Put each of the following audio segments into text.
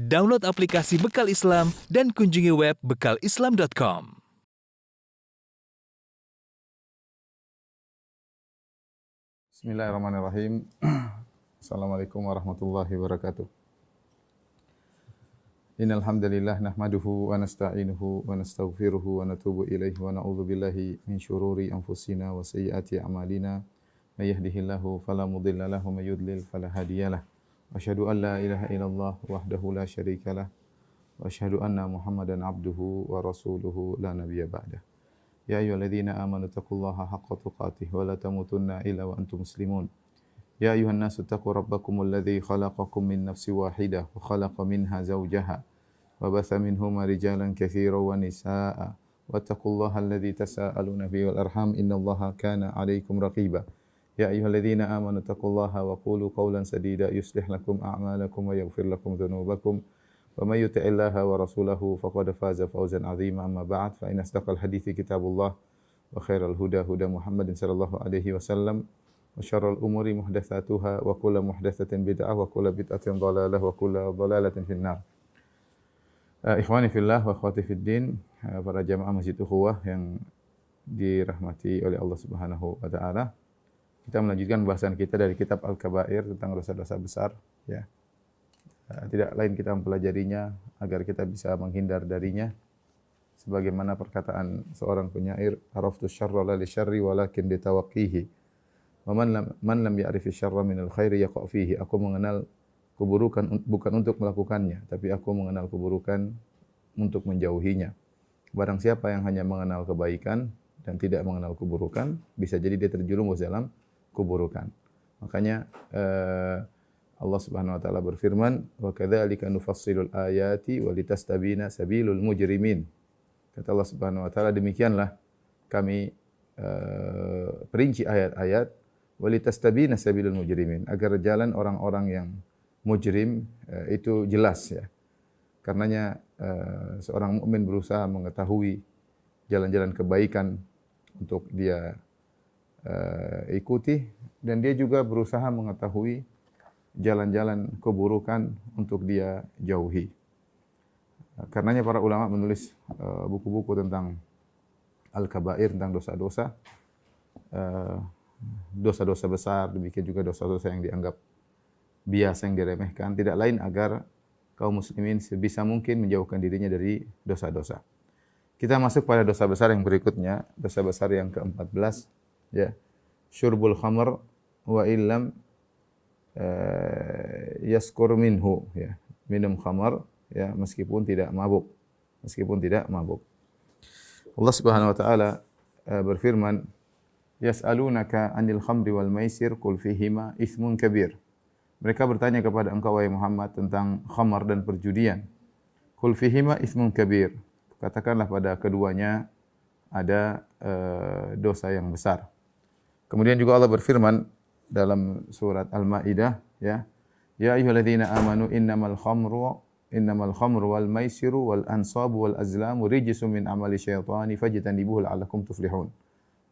Download aplikasi Bekal Islam dan kunjungi web bekalislam.com. Bismillahirrahmanirrahim. Assalamualaikum warahmatullahi wabarakatuh. Innal hamdalillah nahmaduhu wa nasta'inuhu wa nastaghfiruhu wa natubu ilaihi wa na'udzu billahi min syururi anfusina wa sayyiati a'malina. May yahdihillahu fala mudilla lahu wa may yudlil fala hadiyalah. Asyhadu an la ilaha illallah wahdahu la syarikalah wa asyhadu anna Muhammadan abduhu wa rasuluhu la nabiyya ba'dah. Ya ayyuhalladzina amanu taqullaha haqqa tuqatih wa la tamutunna illa wa antum muslimun. Ya ayyuhan nasu taqu rabbakumul ladzi khalaqakum min nafsin wahidah wa khalaqa minha zawjaha wa batha minhuma rijalan katsiran wa nisaa'a wattaqullaha alladzi tasaaluna bihi wal arham innallaha kana 'alaikum raqiba. Ya ayyuhalladzina amanu taqullaha wa qulu qawlan sadida yuslih lakum a'malakum wa yaghfir lakum dhunubakum wa may yuti'illaha wa rasulahu faqad faza fawzan 'azima amma ba'd fa inna asdaqal hadithi kitabullah wa khairal huda huda Muhammadin sallallahu alaihi wasallam wa syarrul umuri muhdatsatuha wa kullu muhdatsatin bid'ah wa kullu bid'atin dhalalah wa kullu dhalalatin finnar. Ikhwani fillah wa akhwati fid din, para jamaah Masjid Ukhuwah yang dirahmati oleh Allah Subhanahu wa taala. Kita melanjutkan bahasan kita dari kitab Al-Kabair tentang dosa-dosa besar, ya. Tidak lain kita mempelajarinya agar kita bisa menghindar darinya. Sebagaimana perkataan seorang penyair, araftu syarra la li syarri walakin litawaqqihi. Wa man lam ya'rifi syarra minal khairi yaqa' fihi. Aku mengenal keburukan bukan untuk melakukannya, tapi aku mengenal keburukan untuk menjauhinya. Barang siapa yang hanya mengenal kebaikan dan tidak mengenal keburukan, bisa jadi dia terjerumus dalam keburukan. Makanya Allah Subhanahu wa taala berfirman, "Wa kadzalika nufassilul ayati wa litastabina sabilul mujrimin." Kata Allah Subhanahu wa taala, demikianlah kami perinci ayat-ayat wa litastabina sabilul mujrimin, agar jalan orang-orang yang mujrim itu jelas, ya. Karenanya seorang mukmin berusaha mengetahui jalan-jalan kebaikan untuk dia ikuti, dan dia juga berusaha mengetahui jalan-jalan keburukan untuk dia jauhi. Karenanya para ulama menulis buku-buku tentang Al-Kabair, tentang dosa-dosa, dosa-dosa besar, demikian juga dosa-dosa yang dianggap biasa, yang diremehkan, tidak lain agar kaum muslimin sebisa mungkin menjauhkan dirinya dari dosa-dosa. Kita masuk pada dosa besar yang berikutnya, dosa besar yang ke-14, ya. Syurbul khamr wa illam yaskur minhu, ya. Minum khamar, ya, meskipun tidak mabuk. Meskipun tidak mabuk. Allah Subhanahu wa taala berfirman, "Yas'alunaka 'anil khamri wal maisir qul fihima itsmun kabir." Mereka bertanya kepada engkau wahai Muhammad tentang khamar dan perjudian. Qul fihima itsmun kabir. Katakanlah pada keduanya ada dosa yang besar. Kemudian juga Allah berfirman dalam surat Al-Maidah, ya. Ya ayyuhalladzina amanu innamal khamru wal maisiru wal ansabu wal azlamu rijsum min amali syaitani fajtanibuhu la'allakum tuflihun.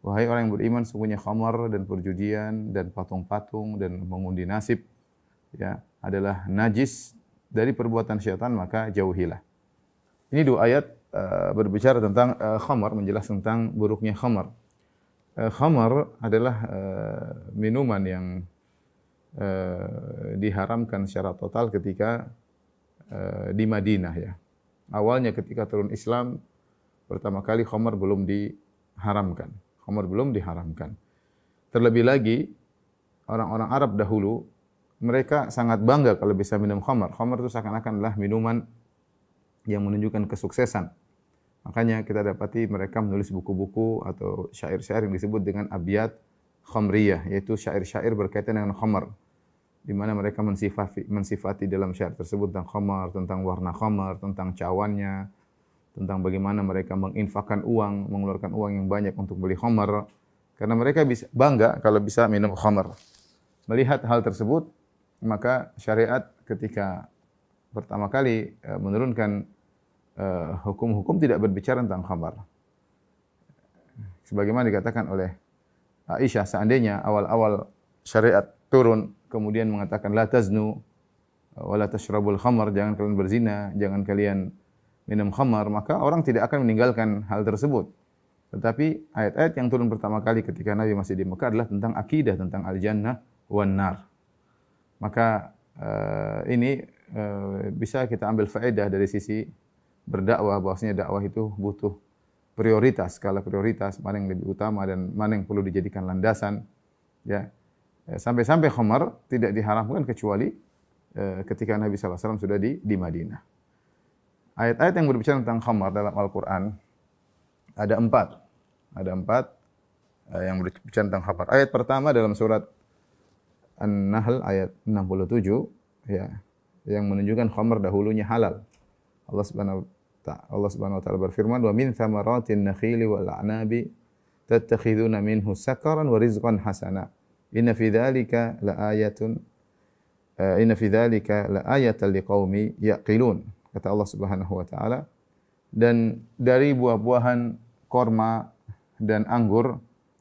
Wahai orang yang beriman, sungguhnya khamar dan perjudian dan patung-patung dan mengundi nasib, ya, adalah najis dari perbuatan syaitan, maka jauhilah. Ini dua ayat berbicara tentang khamar, menjelaskan tentang buruknya khamar. Khamar adalah minuman yang diharamkan secara total ketika di Madinah, ya. Awalnya ketika turun Islam pertama kali khamar belum diharamkan. Khamar belum diharamkan. Terlebih lagi orang-orang Arab dahulu mereka sangat bangga kalau bisa minum khamar. Khamar itu seakan-akan adalah minuman yang menunjukkan kesuksesan. Makanya kita dapati mereka menulis buku-buku atau syair-syair yang disebut dengan abyat khamriyah, yaitu syair-syair berkaitan dengan khamar, di mana mereka mensifati dalam syair tersebut tentang khamar, tentang warna khamar, tentang cawannya, tentang bagaimana mereka menginfakkan uang, mengeluarkan uang yang banyak untuk beli khamar, karena mereka bisa bangga kalau bisa minum khamar. Melihat hal tersebut, maka syariat ketika pertama kali menurunkan hukum-hukum tidak berbicara tentang khamar. Sebagaimana dikatakan oleh Aisyah, seandainya awal-awal syariat turun kemudian mengatakan la taznu, wala tasyrabul khamar, jangan kalian berzina, jangan kalian minum khamar, maka orang tidak akan meninggalkan hal tersebut. Tetapi ayat-ayat yang turun pertama kali ketika Nabi masih di Mekah adalah tentang akidah, tentang al-jannah wan nar. Maka ini bisa kita ambil faedah dari sisi berdakwah, bahwasanya dakwah itu butuh prioritas, skala prioritas, mana yang lebih utama dan mana yang perlu dijadikan landasan. Ya, sampai-sampai khamar tidak diharamkan kecuali ketika Nabi SAW sudah di Madinah. Ayat-ayat yang berbicara tentang khamar dalam Al-Quran ada empat. Yang berbicara tentang khamar. Ayat pertama dalam surat An-Nahl ayat 67, ya, yang menunjukkan khamar dahulunya halal. Allah Subhanahu wa taala berfirman, "Wa min thamaratin nakhili wal a'nabi tattakhiduna minhu sakaran wa rizqan hasana. Inna fi dzalika laayatan liqaumi yaqilun." Kata Allah Subhanahu wa taala, dan dari buah-buahan korma dan anggur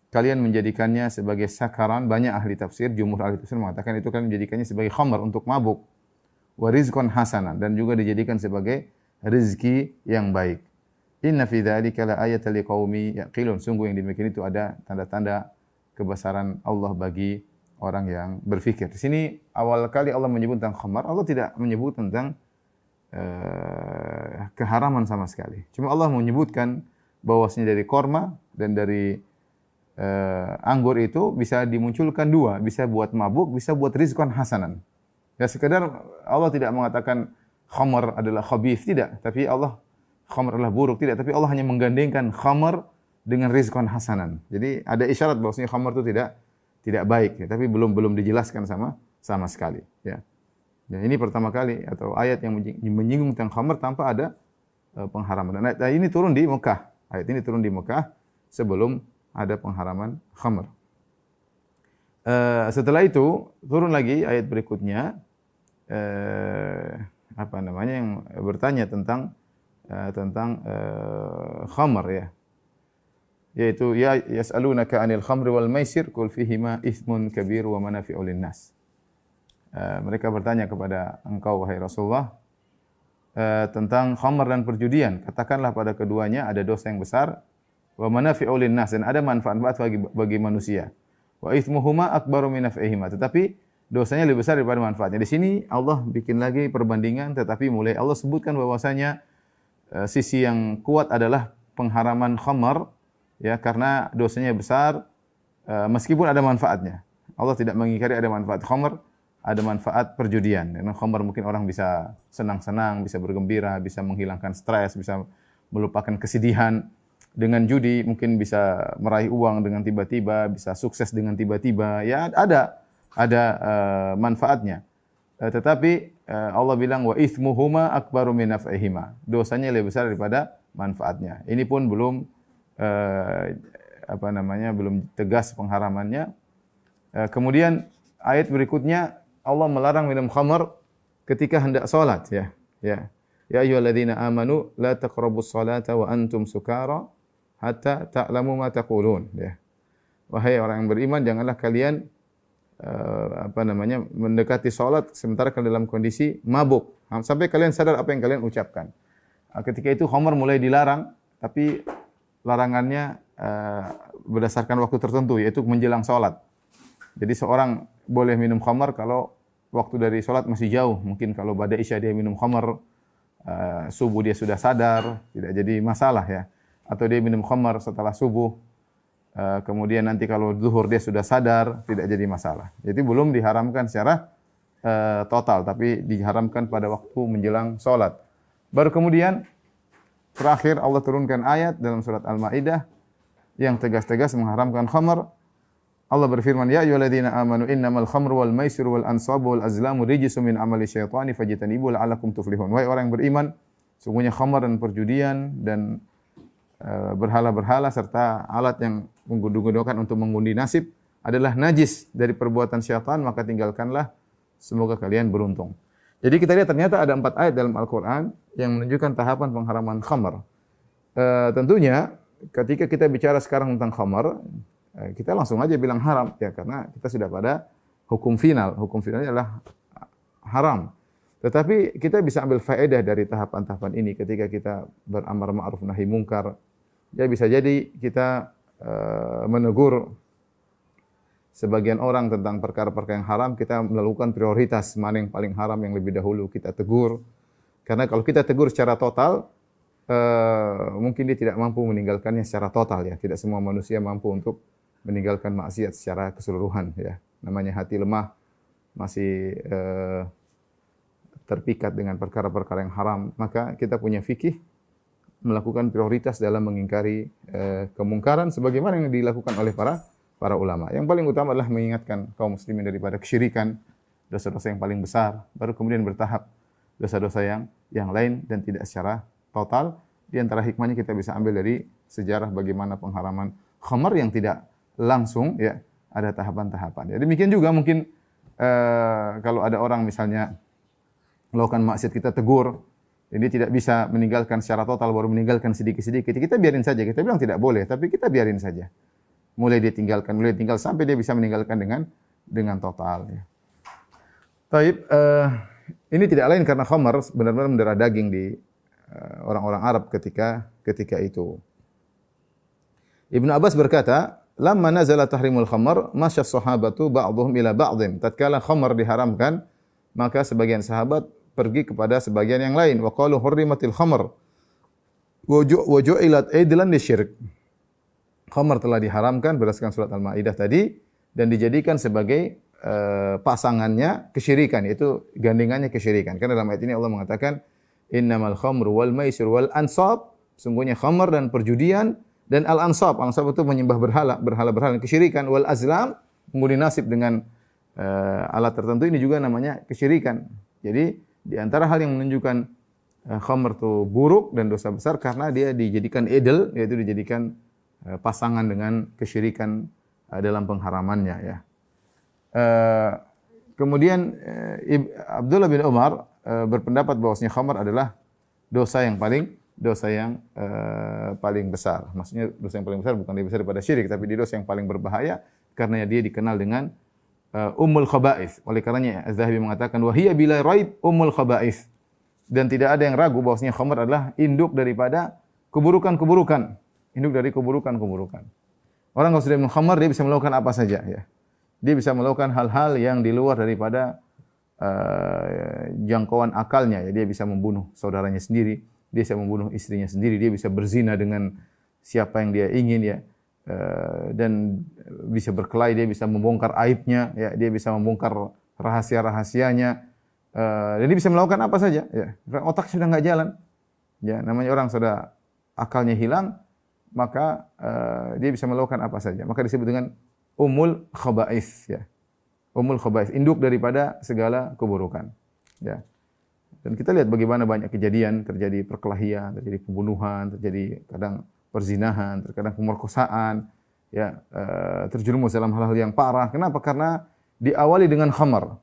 kalian menjadikannya sebagai sakaran. Banyak ahli tafsir, jumhur ahli tafsir mengatakan itu kalian menjadikannya sebagai khamar untuk mabuk. Wa rizqan hasanan, dan juga dijadikan sebagai rezeki yang baik. Inna fi dzalika laayatan liqaumi yaqilun. Sungguh yang demikian itu ada tanda-tanda kebesaran Allah bagi orang yang berfikir. Di sini awal kali Allah menyebut tentang khamar, Allah tidak menyebut tentang keharaman sama sekali. Cuma Allah menyebutkan bahwasanya dari korma dan dari anggur itu bisa dimunculkan dua, bisa buat mabuk, bisa buat rizqan hasanan. Ya, sekedar Allah tidak mengatakan khamar adalah khabith, tidak, tapi Allah khamar adalah buruk, tidak, tapi Allah hanya menggandengkan khamar dengan rizqan hasanan. Jadi ada isyarat bahwasanya khamar itu tidak baik, ya, tapi belum dijelaskan sama sekali, ya. Ya, ini pertama kali atau ayat yang menyinggung tentang khamar tanpa ada pengharaman. Dan ayat ini turun di Mekah. Ayat ini turun di Mekah sebelum ada pengharaman khamar. Setelah itu turun lagi ayat berikutnya, yang bertanya tentang khamar, ya. Yaitu ya yas'alunaka 'anil khamri wal maisir qul fihima itsmun kabir wa manafi'u lin-nas. Mereka bertanya kepada engkau wahai Rasulullah tentang khamar dan perjudian. Katakanlah pada keduanya ada dosa yang besar, wa manafi'u lin-nas, dan ada manfaat bagi manusia. Wa itsmuhuma akbaru min naf'ihima, tetapi dosanya lebih besar daripada manfaatnya. Di sini Allah bikin lagi perbandingan, tetapi mulai Allah sebutkan bahwasanya sisi yang kuat adalah pengharaman khamar, ya, karena dosanya besar meskipun ada manfaatnya. Allah tidak mengingkari ada manfaat khamar, ada manfaat perjudian. Karena khamar mungkin orang bisa senang-senang, bisa bergembira, bisa menghilangkan stres, bisa melupakan kesedihan. Dengan judi mungkin bisa meraih uang dengan tiba-tiba, bisa sukses dengan tiba-tiba. Ya, ada manfaatnya. Tetapi Allah bilang wa itsmuhuma akbaru min naf'ihima. Dosanya lebih besar daripada manfaatnya. Ini pun belum belum tegas pengharamannya. Kemudian ayat berikutnya Allah melarang minum khamar ketika hendak salat, ya. Ya. Ya ayyuhalladzina amanu la taqrabus salata wa antum sukara hatta ta'lamu ma taqulun, ya. Wahai orang yang beriman, janganlah kalian mendekati salat sementara kalian dalam kondisi mabuk, sampai kalian sadar apa yang kalian ucapkan. Ketika itu khamar mulai dilarang, tapi larangannya berdasarkan waktu tertentu, yaitu menjelang salat. Jadi seorang boleh minum khamar kalau waktu dari salat masih jauh. Mungkin kalau pada isya dia minum khamar, subuh dia sudah sadar, tidak jadi masalah, ya. Atau dia minum khamar setelah subuh, kemudian nanti kalau zuhur dia sudah sadar, tidak jadi masalah. Jadi belum diharamkan secara total, tapi diharamkan pada waktu menjelang salat. Baru kemudian terakhir Allah turunkan ayat dalam surat Al-Maidah yang tegas-tegas mengharamkan khamar. Allah berfirman, ya ayyuhalladzina amanu innamal khamru wal maisiru wal ansabu wal azlamu rijsun min amali syaitani fajtanibu la'allakum tuflihun. Wahai orang yang beriman, sungguhnya khamar dan perjudian dan berhala-berhala serta alat yang menggunakan untuk mengundi nasib adalah najis dari perbuatan syaitan, maka tinggalkanlah, semoga kalian beruntung. Jadi kita lihat ternyata ada 4 ayat dalam Al-Quran yang menunjukkan tahapan pengharaman khamar. Tentunya ketika kita bicara sekarang tentang khamar, kita langsung aja bilang haram, ya, karena kita sudah pada hukum final. Hukum finalnya adalah haram. Tetapi kita bisa ambil faedah dari tahapan-tahapan ini ketika kita beramar ma'ruf nahi mungkar. Ya bisa jadi kita menegur sebagian orang tentang perkara-perkara yang haram, kita melakukan prioritas mana yang paling haram yang lebih dahulu kita tegur. Karena kalau kita tegur secara total, mungkin dia tidak mampu meninggalkannya secara total ya. Tidak semua manusia mampu untuk meninggalkan maksiat secara keseluruhan ya. Namanya hati lemah, masih terpikat dengan perkara-perkara yang haram, maka kita punya fikih melakukan prioritas dalam mengingkari kemungkaran sebagaimana yang dilakukan oleh para ulama. Yang paling utama adalah mengingatkan kaum muslimin daripada kesyirikan, dosa-dosa yang paling besar, baru kemudian bertahap dosa-dosa yang lain dan tidak secara total. Di antara hikmahnya kita bisa ambil dari sejarah bagaimana pengharaman khamar yang tidak langsung ya, ada tahapan-tahapan. Ya, demikian juga mungkin kalau ada orang misalnya melakukan maksiat kita tegur, jadi tidak bisa meninggalkan secara total, baru meninggalkan sedikit-sedikit. Kita biarin saja. Kita bilang tidak boleh, tapi kita biarin saja. Mulai dia tinggalkan, sampai dia bisa meninggalkan dengan total. Ya. Taib, ini tidak lain karena khamar benar-benar mendarah daging di orang-orang Arab ketika itu. Ibnu Abbas berkata, "Lamma nazala tahrimul khamar, masya sahabatu ba'dhum ila ba'dhin." Tatkala khamar diharamkan, maka sebagian sahabat pergi kepada sebagian yang lain. Wa qalu hurrimatil khamr wa ju'ilat idlan lisyirk. Khamar telah diharamkan berdasarkan surat Al-Maidah tadi dan dijadikan sebagai pasangannya kesyirikan, yaitu gandengannya kesyirikan. Karena dalam ayat ini Allah mengatakan innamal khamru wal maisir wal ansab, sungguhnya khamar dan perjudian dan al ansab. Ansab itu menyembah berhala kesyirikan, wal azlam mengundi nasib dengan alat tertentu, ini juga namanya kesyirikan. Jadi di antara hal yang menunjukkan khamr itu buruk dan dosa besar karena dia dijadikan idol, yaitu dijadikan pasangan dengan kesyirikan dalam pengharamannya ya. Kemudian Abdullah bin Umar berpendapat bahwasanya khamr adalah dosa yang paling besar. Maksudnya dosa yang paling besar bukan lebih besar daripada syirik, tapi dia dosa yang paling berbahaya karena dia dikenal dengan ummul khaba'ith. Oleh karenanya Az-Zahabi mengatakan wahiyya bila raib ummul khaba'ith. Dan tidak ada yang ragu bahwasanya khamr adalah induk daripada keburukan-keburukan. Induk dari keburukan-keburukan. Orang kalau sudah minum khamr, dia bisa melakukan apa saja ya. Dia bisa melakukan hal-hal yang di luar daripada jangkauan akalnya ya. Dia bisa membunuh saudaranya sendiri, dia bisa membunuh istrinya sendiri, dia bisa berzina dengan siapa yang dia ingin ya. Dan bisa berkelahi, dia bisa membongkar aibnya, ya, dia bisa membongkar rahasia-rahasianya, dan dia bisa melakukan apa saja. Ya. Otak sudah nggak jalan, ya, namanya orang sudah akalnya hilang, maka dia bisa melakukan apa saja. Maka disebut dengan ummul khaba'ith, ya, ummul khaba'ith, induk daripada segala keburukan. Ya. Dan kita lihat bagaimana banyak kejadian, terjadi perkelahian, terjadi pembunuhan, terjadi kadang perzinahan, terkadang pemerkosaan, ya, terjerumus dalam hal-hal yang parah. Kenapa? Karena diawali dengan khamar.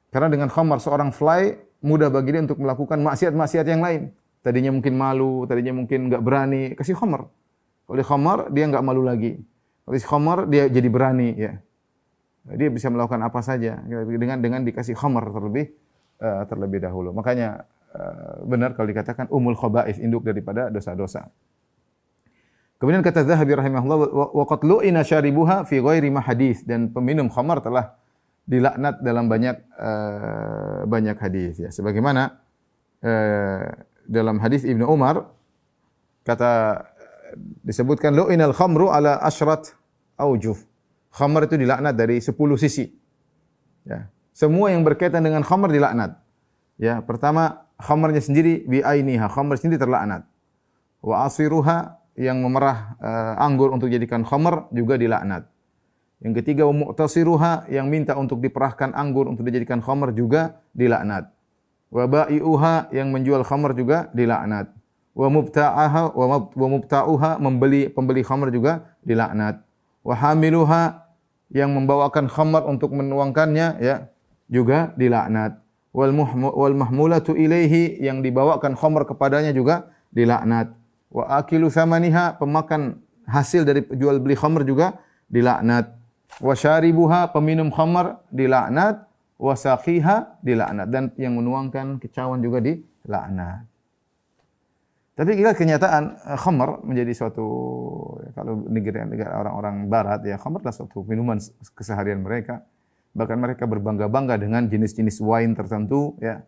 Karena dengan khamar seorang fly mudah bagi dia untuk melakukan maksiat-maksiat yang lain. Tadinya mungkin malu, tadinya mungkin enggak berani, kasih khamar. Oleh khamar dia enggak malu lagi. Oleh khamar dia jadi berani, ya. Dia bisa melakukan apa saja dengan dikasih khamar terlebih dahulu. Makanya benar kalau dikatakan umul khaba'ith, induk daripada dosa-dosa. Kemudian kata Zahabi rahimahullah, wa qad lu'ina syaribuha fi ghairi ma hadis, dan peminum khamar telah dilaknat dalam banyak hadis ya. Sebagaimana dalam hadis Ibnu Umar disebutkan lu'inal khamru ala asyrat aujuh. Khamar itu dilaknat dari 10 sisi. Ya. Semua yang berkaitan dengan khamar dilaknat. Ya, pertama khamarnya sendiri bi ainiha, khamar sendiri terlaknat. Wa asiruha, yang memerah anggur untuk jadikan khamar juga dilaknat. Yang ketiga, wa mu'tasiruha, yang minta untuk diperahkan anggur untuk dijadikan khamar juga dilaknat. Wa ba'i'uha, yang menjual khamar juga dilaknat. Wa mubta'aha wa mubta'uha, pembeli khamar juga dilaknat. Wa hamiluha, yang membawakan khamar untuk menuangkannya ya juga dilaknat. Wal mahmulatu ilaihi, yang dibawakan khamar kepadanya juga dilaknat. Wa akilu thamaniha, pemakan hasil dari jual beli khamr juga dilaknat. Wa syaribuha, peminum khamr dilaknat. wasaqiha dilaknat, dan yang menuangkan kecawan juga dilaknat. Tapi kita kenyataan khamr menjadi suatu, kalau negara orang-orang barat ya, khamr adalah suatu minuman keseharian mereka. Bahkan mereka berbangga-bangga dengan jenis-jenis wine tertentu ya.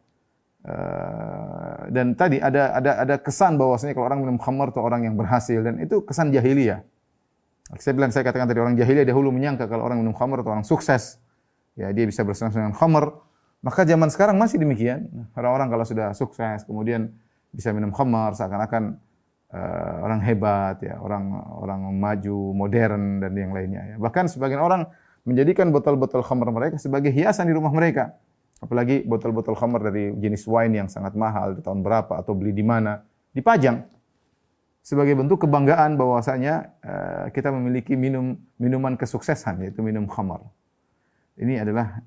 Dan tadi ada kesan bahwasanya kalau orang minum khamr itu orang yang berhasil, dan itu kesan jahiliyah. Saya katakan tadi, orang jahiliyah dahulu menyangka kalau orang minum khamr itu orang sukses. Ya, dia bisa bersenang-senang dengan khamr. Maka zaman sekarang masih demikian. Orang-orang kalau sudah sukses kemudian bisa minum khamr seakan-akan orang hebat ya, orang maju, modern dan yang lainnya ya. Bahkan sebagian orang menjadikan botol-botol khamr mereka sebagai hiasan di rumah mereka. Apalagi botol-botol khamr dari jenis wine yang sangat mahal, di tahun berapa atau beli di mana, dipajang sebagai bentuk kebanggaan bahwasanya kita memiliki minuman kesuksesan, yaitu minum khamr. Ini adalah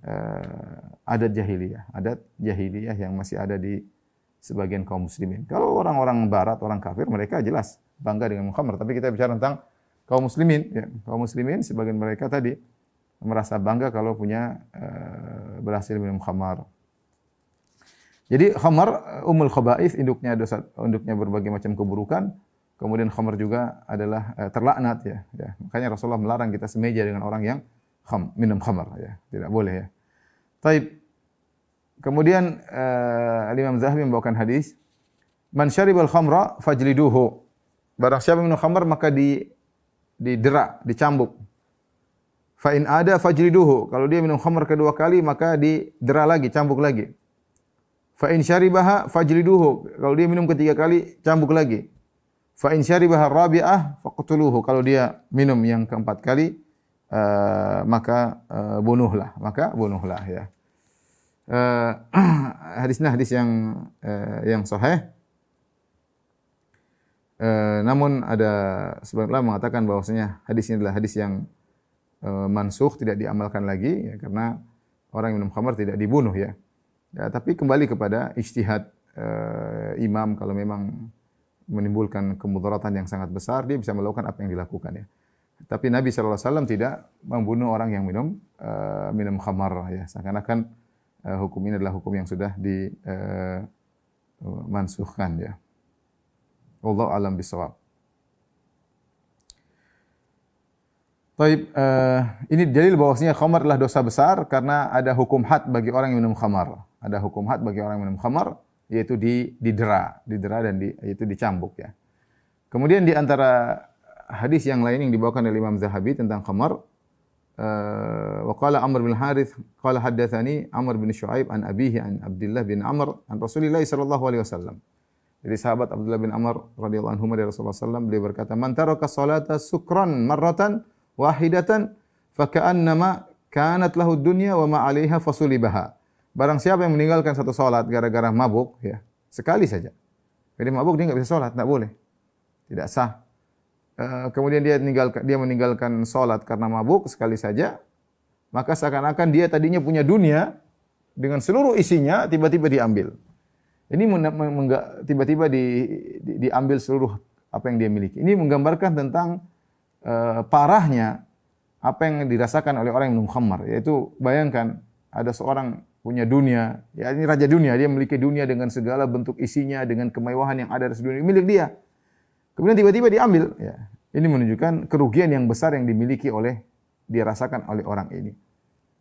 adat jahiliyah yang masih ada di sebagian kaum muslimin. Kalau orang-orang barat, orang kafir, mereka jelas bangga dengan khamr. Tapi kita bicara tentang kaum muslimin. Ya. Kaum muslimin, sebagian mereka tadi merasa bangga kalau punya berhasil minum khamr. Jadi khamr umul khaba'ith, induknya berbagai macam keburukan. Kemudian khamr juga adalah terlaknat ya. Makanya Rasulullah melarang kita semeja dengan orang yang minum khamr ya. Tidak boleh ya. Taib. Kemudian Imam Zahabi membawakan hadis, "Man syaribal khamra fajliduhu." Barang siapa minum khamr maka didera, dicambuk. Fa in ada fajliduhu. Kalau dia minum khamr kedua kali maka didera lagi, cambuk lagi. Fa in syaribaha fajliduhu. Kalau dia minum ketiga kali, cambuk lagi. Fa in syaribaha rabi'ah faqtuluhu. Kalau dia minum yang keempat kali maka bunuhlah ya. Hadisnya hadis yang sahih. Namun ada sebagian ulama mengatakan bahwasanya hadis ini adalah hadis yang mansukh, tidak diamalkan lagi ya, karena orang yang minum khamr tidak dibunuh ya. Tapi kembali kepada ijtihad imam, kalau memang menimbulkan kemudaratan yang sangat besar, dia bisa melakukan apa yang dilakukan ya. Tapi Nabi SAW tidak membunuh orang yang minum khamr ya. Seakan-akan hukum ini adalah hukum yang sudah dimansukhkan ya. Wallahu a'lam bishawab. Baik, ini dalil bahwasanya khamr adalah dosa besar karena ada hukum had bagi orang yang minum khamr. Ada hukum had bagi orang yang minum khamr, yaitu didera dan yaitu dicambuk ya. Kemudian di antara hadis yang lain yang dibawakan oleh Imam Zahabi tentang khamr, wa qala Amr bin Harith qala haddatsani Amr bin Syuaib an abihi an Abdullah bin Amr an Rasulillah sallallahu alaihi wasallam. Jadi sahabat Abdullah bin Amr radhiyallahu anhu dari Rasulullah sallallahu beliau berkata, "Man taraka salata sukran marratan wahidatan fa ka'annama kanat lahu dunya wa ma 'alaiha fasulibaha." Barang siapa yang meninggalkan satu salat gara-gara mabuk ya, sekali saja. Jadi mabuk dia enggak bisa salat, enggak boleh. Tidak sah. Kemudian dia meninggalkan salat karena mabuk sekali saja, maka seakan-akan dia tadinya punya dunia dengan seluruh isinya tiba-tiba diambil. Ini tiba-tiba diambil seluruh apa yang dia miliki. Ini menggambarkan tentang parahnya apa yang dirasakan oleh orang yang minum khamr. Yaitu bayangkan ada seorang punya dunia, ya ini raja dunia, dia memiliki dunia dengan segala bentuk isinya, dengan kemewahan yang ada di dunia milik dia. Kemudian tiba-tiba diambil. Ya. Ini menunjukkan kerugian yang besar yang dirasakan oleh orang ini.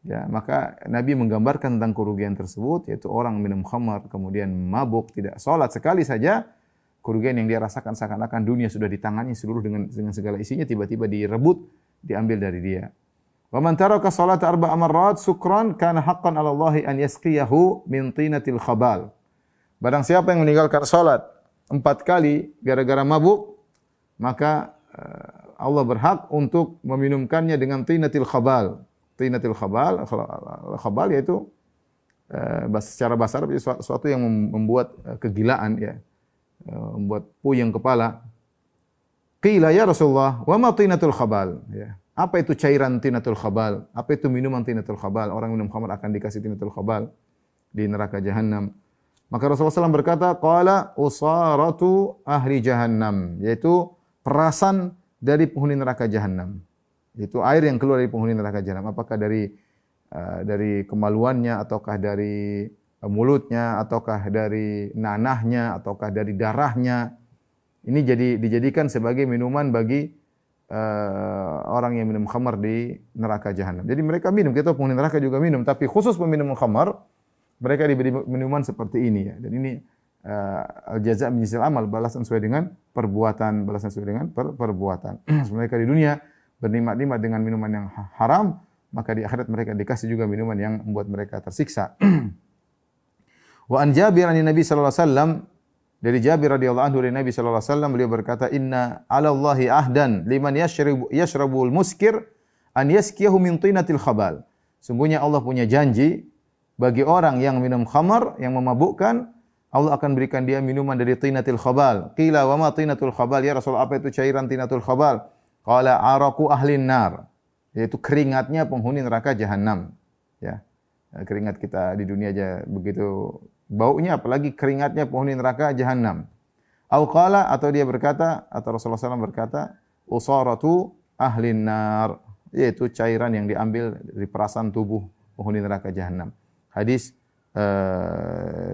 Ya, maka Nabi menggambarkan tentang kerugian tersebut, yaitu orang minum khamr, kemudian mabuk, tidak sholat sekali saja, kerugian yang dia rasakan seakan-akan dunia sudah di tangannya seluruh dengan segala isinya, tiba-tiba direbut, diambil dari dia. Wa man taraka sholata arba'a marrat sukran kana haqqan 'ala Allahi an yasqiyahu min tinatil khabal. Barang siapa yang meninggalkan salat 4 kali gara-gara mabuk, maka Allah berhak untuk meminumkannya dengan tinatil khabal. Tinatil khabal yaitu secara bahasa Arab sesuatu yang membuat kegilaan ya, membuat puyeng kepala. Qila ya Rasulullah, wa ma tinatul khabal? Ya. Apa itu cairan tinatul khabal? Apa itu minuman tinatul khabal? Orang minum khamr akan dikasih tinatul khabal di neraka jahanam. Maka Rasulullah SAW berkata, qala usaratu ahli jahannam, yaitu perasan dari penghuni neraka jahanam. Itu air yang keluar dari penghuni neraka jahanam. Apakah dari dari kemaluannya, ataukah dari mulutnya, ataukah dari nanahnya, ataukah dari darahnya. Ini dijadikan sebagai minuman bagi orang yang minum khamar di neraka jahanam. Jadi mereka minum, kita penghuni neraka juga minum, tapi khusus peminum khamar mereka diberi minuman seperti ini ya. Dan ini al-jaza' min jinsil amal, balasan sesuai dengan perbuatan, balasan sesuai dengan perbuatan. Mereka di dunia bernikmat-nikmat dengan minuman yang haram, maka di akhirat mereka dikasih juga minuman yang membuat mereka tersiksa. Wa an Jabir an Nabi sallallahu alaihi wasallam, dari Jabir radhiyallahu anhu dari Nabi sallallahu alaihi wasallam, beliau berkata, "Inna 'ala Allahi ahdan liman yashrabul muskir an yaskiyahu min tinatil khabal." Sungguhnya Allah punya janji bagi orang yang minum khamar, yang memabukkan, Allah akan berikan dia minuman dari tinatil khabal. Qila wa ma tinatul khabal? Ya Rasulullah, apa itu cairan tinatul khabal? Qala araqu ahlin nar, yaitu keringatnya penghuni neraka jahanam. Ya. Keringat kita di dunia aja begitu baunya, apalagi keringatnya penghuni neraka jahanam. Au qala, atau dia berkata, atau Rasulullah SAW berkata, usaratu ahlin nar, yaitu cairan yang diambil dari perasan tubuh penghuni neraka jahanam. Hadis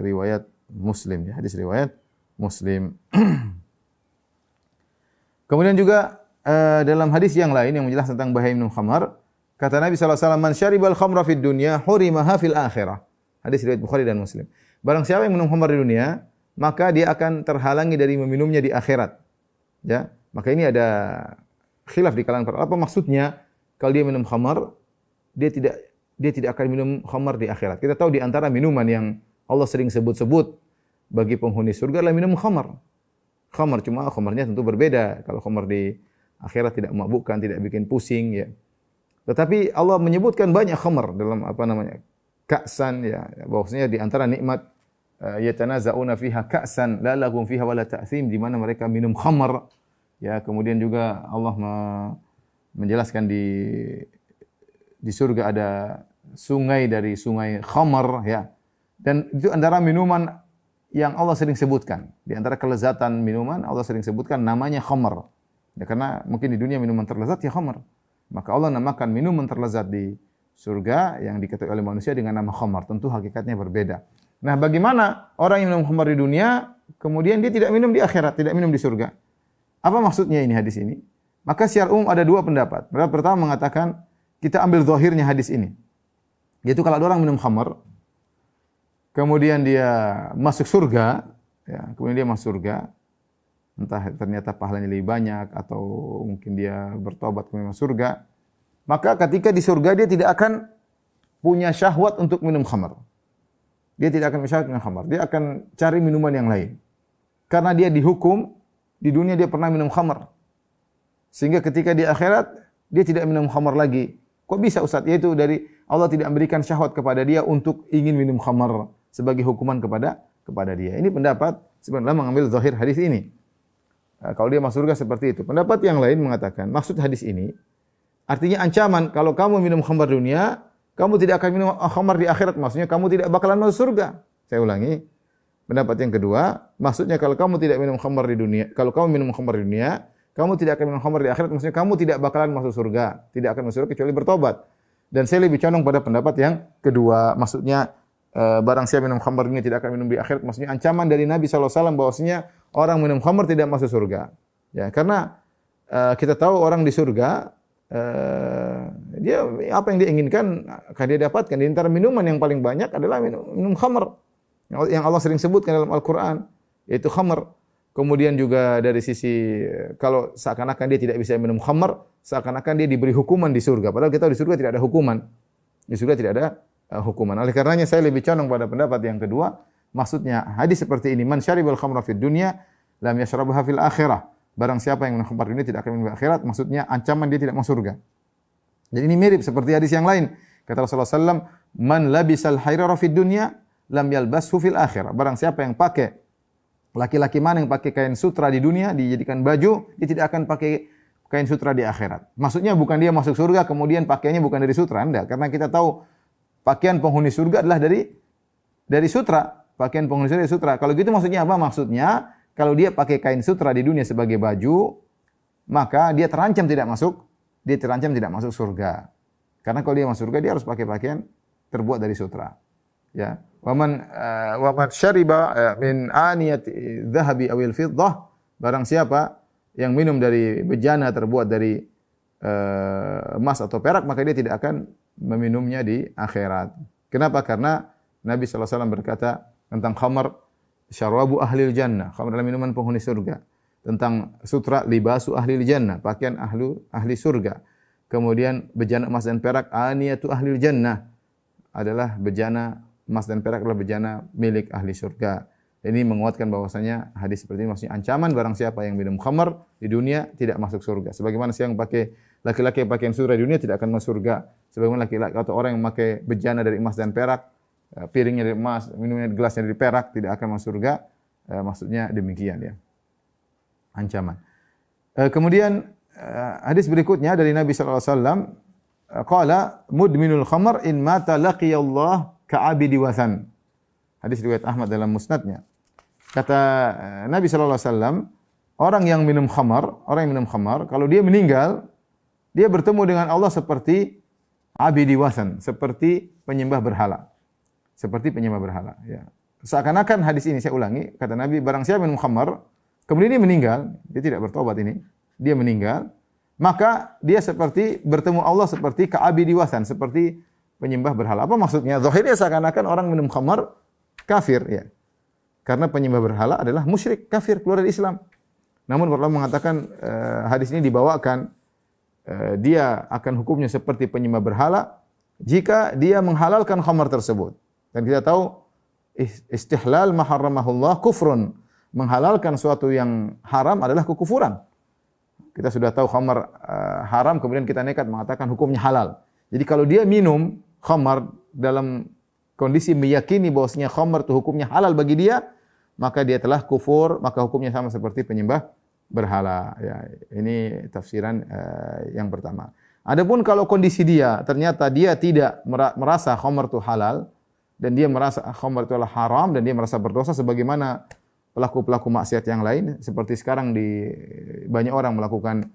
riwayat Muslim ya, hadis riwayat Muslim. Kemudian juga dalam hadis yang lain yang menjelaskan tentang bahaya minum khamar, kata Nabi SAW, man syaribal khamra fid dunya hurimaha fil akhirah. Hadis riwayat Bukhari dan Muslim. Barang siapa yang minum khamar di dunia, maka dia akan terhalangi dari meminumnya di akhirat. Ya, maka ini ada khilaf di kalangan para. Apa maksudnya kalau dia minum khamar, dia tidak akan minum khamar di akhirat. Kita tahu di antara minuman yang Allah sering sebut-sebut bagi penghuni surga adalah minum khamar. Khamar, cuma khamarnya tentu berbeda. Kalau khamar di akhirat tidak memabukkan, tidak bikin pusing ya. Tetapi Allah menyebutkan banyak khamar dalam ka'san ya, bahwasanya di antara nikmat yatanaza'una fiha ka'san la lahum fiha wala ta'thim, di mana mereka minum khamar ya. Kemudian juga Allah menjelaskan di surga ada sungai dari sungai khamar ya. Dan itu antara minuman yang Allah sering sebutkan. Di antara kelezatan minuman Allah sering sebutkan namanya khamar. Ya, karena mungkin di dunia minuman terlezat ya khamar. Maka Allah namakan minuman terlezat di surga yang diketahui oleh manusia dengan nama khamar. Tentu hakikatnya berbeda. Nah, bagaimana orang yang minum khamar di dunia, kemudian dia tidak minum di akhirat, tidak minum di surga? Apa maksudnya ini hadis ini? Maka secara umum ada dua pendapat. Pendapat pertama mengatakan, kita ambil zahirnya hadis ini. Yaitu kalau ada orang minum khamar, kemudian dia masuk surga, ya, kemudian dia masuk surga, entah ternyata pahalanya lebih banyak atau mungkin dia bertobat kemudian masuk surga, maka ketika di surga dia tidak akan punya syahwat untuk minum khamar. Dia tidak akan punya syahwat minum khamar. Dia akan cari minuman yang lain. Karena dia dihukum di dunia dia pernah minum khamar. Sehingga ketika di akhirat dia tidak minum khamar lagi. Kok bisa Ustaz? Yaitu dari Allah tidak memberikan syahwat kepada dia untuk ingin minum khamar sebagai hukuman kepada dia. Ini pendapat sebenarnya mengambil zahir hadis ini. Kalau dia masuk surga seperti itu. Pendapat yang lain mengatakan maksud hadis ini artinya ancaman, kalau kamu minum khamar dunia, kamu tidak akan minum khamar di akhirat. Maksudnya kamu tidak bakalan masuk surga. Saya ulangi. Pendapat yang kedua, maksudnya kalau kamu tidak minum khamar di dunia, kalau kamu minum khamar di dunia, kamu tidak akan minum khamar di akhirat. Maksudnya kamu tidak bakalan masuk surga. Tidak akan masuk surga kecuali bertobat. Dan saya lebih condong pada pendapat yang kedua. Maksudnya barang siapa minum khamar ini tidak akan minum di akhirat. Maksudnya ancaman dari Nabi SAW bahwasanya orang minum khamar tidak masuk surga. Ya, karena kita tahu orang di surga, dia apa yang dia inginkan akan dia dapatkan. Di antara minuman yang paling banyak adalah minum khamar yang Allah sering sebutkan dalam Al-Quran, yaitu khamar. Kemudian juga dari sisi kalau seakan-akan dia tidak bisa minum khamar, seakan-akan dia diberi hukuman di surga. Padahal kita tahu di surga tidak ada hukuman. Di surga tidak ada hukuman. Oleh karenanya saya lebih condong pada pendapat yang kedua. Maksudnya hadis seperti ini, man syaribal khamra fid dunya lam yashrabha fil akhirah. Barang siapa yang minum khamar dunia tidak akan minum di akhirat, maksudnya ancaman dia tidak masuk surga. Jadi ini mirip seperti hadis yang lain. Kata Rasulullah SAW, man labisal hairara fid dunya lam yalbashu fil akhirah. Barang siapa yang pakai, laki-laki mana yang pakai kain sutra di dunia, dijadikan baju, dia tidak akan pakai kain sutra di akhirat. Maksudnya bukan dia masuk surga, kemudian pakaiannya bukan dari sutra. Enggak, karena kita tahu pakaian penghuni surga adalah dari sutra. Pakaian penghuni surga dari sutra. Kalau gitu maksudnya apa? Maksudnya kalau dia pakai kain sutra di dunia sebagai baju, maka dia terancam tidak masuk surga. Karena kalau dia masuk surga dia harus pakai pakaian terbuat dari sutra. Ya. Waman syariba min aniyati dhahabi awil fiddah, barang siapa yang minum dari bejana terbuat dari emas atau perak, maka dia tidak akan meminumnya di akhirat. Kenapa? Karena Nabi SAW berkata tentang khamar, syarabu ahlil jannah, khamar adalah minuman penghuni surga. Tentang sutra, libasu ahlil jannah, pakaian ahli surga. Kemudian bejana emas dan perak, aniyatu ahlil jannah, adalah bejana emas dan perak adalah bejana milik ahli surga. Ini menguatkan bahwasanya hadis seperti ini maksudnya ancaman barang siapa yang minum khamar di dunia tidak masuk surga. Sebagaimana siapa yang pakai laki-laki yang pakaian surga di dunia tidak akan masuk surga. Sebagaimana laki-laki atau orang yang memakai bejana dari emas dan perak, piringnya dari emas, minumnya gelasnya dari perak tidak akan masuk surga. Maksudnya demikian ya. Ancaman. Kemudian hadis berikutnya dari Nabi sallallahu alaihi wasallam, qala mudminul khamar in mata laqiyallah ka'abidi wasan. Hadis riwayat Ahmad dalam musnadnya. Kata Nabi sallallahu alaihi wasallam, orang yang minum khamar, kalau dia meninggal, dia bertemu dengan Allah seperti abidi wasan, seperti penyembah berhala. Seperti penyembah berhala, ya. Seakan-akan hadis ini saya ulangi, kata Nabi, barang siapa minum khamar, kemudian dia meninggal, dia tidak bertobat ini, dia meninggal, maka dia seperti bertemu Allah seperti ka'abidi wasan, seperti penyembah berhala. Apa maksudnya? Zahirnya seakan-akan orang minum khamar kafir, ya. Karena penyembah berhala adalah musyrik, kafir, keluar dari Islam. Namun para ulama mengatakan hadis ini dibawakan dia akan hukumnya seperti penyembah berhala jika dia menghalalkan khamar tersebut. Dan kita tahu istihlal ma harramahullah kufrun. Menghalalkan suatu yang haram adalah kekufuran. Kita sudah tahu khamar haram, kemudian kita nekat mengatakan hukumnya halal. Jadi kalau dia minum khamar dalam kondisi meyakini bahwasanya khamar itu hukumnya halal bagi dia, maka dia telah kufur, maka hukumnya sama seperti penyembah berhala. Ya, ini tafsiran yang pertama. Adapun kalau kondisi dia ternyata dia tidak merasa khamar itu halal dan dia merasa khamar itu adalah haram dan dia merasa berdosa sebagaimana pelaku-pelaku maksiat yang lain, seperti sekarang banyak orang melakukan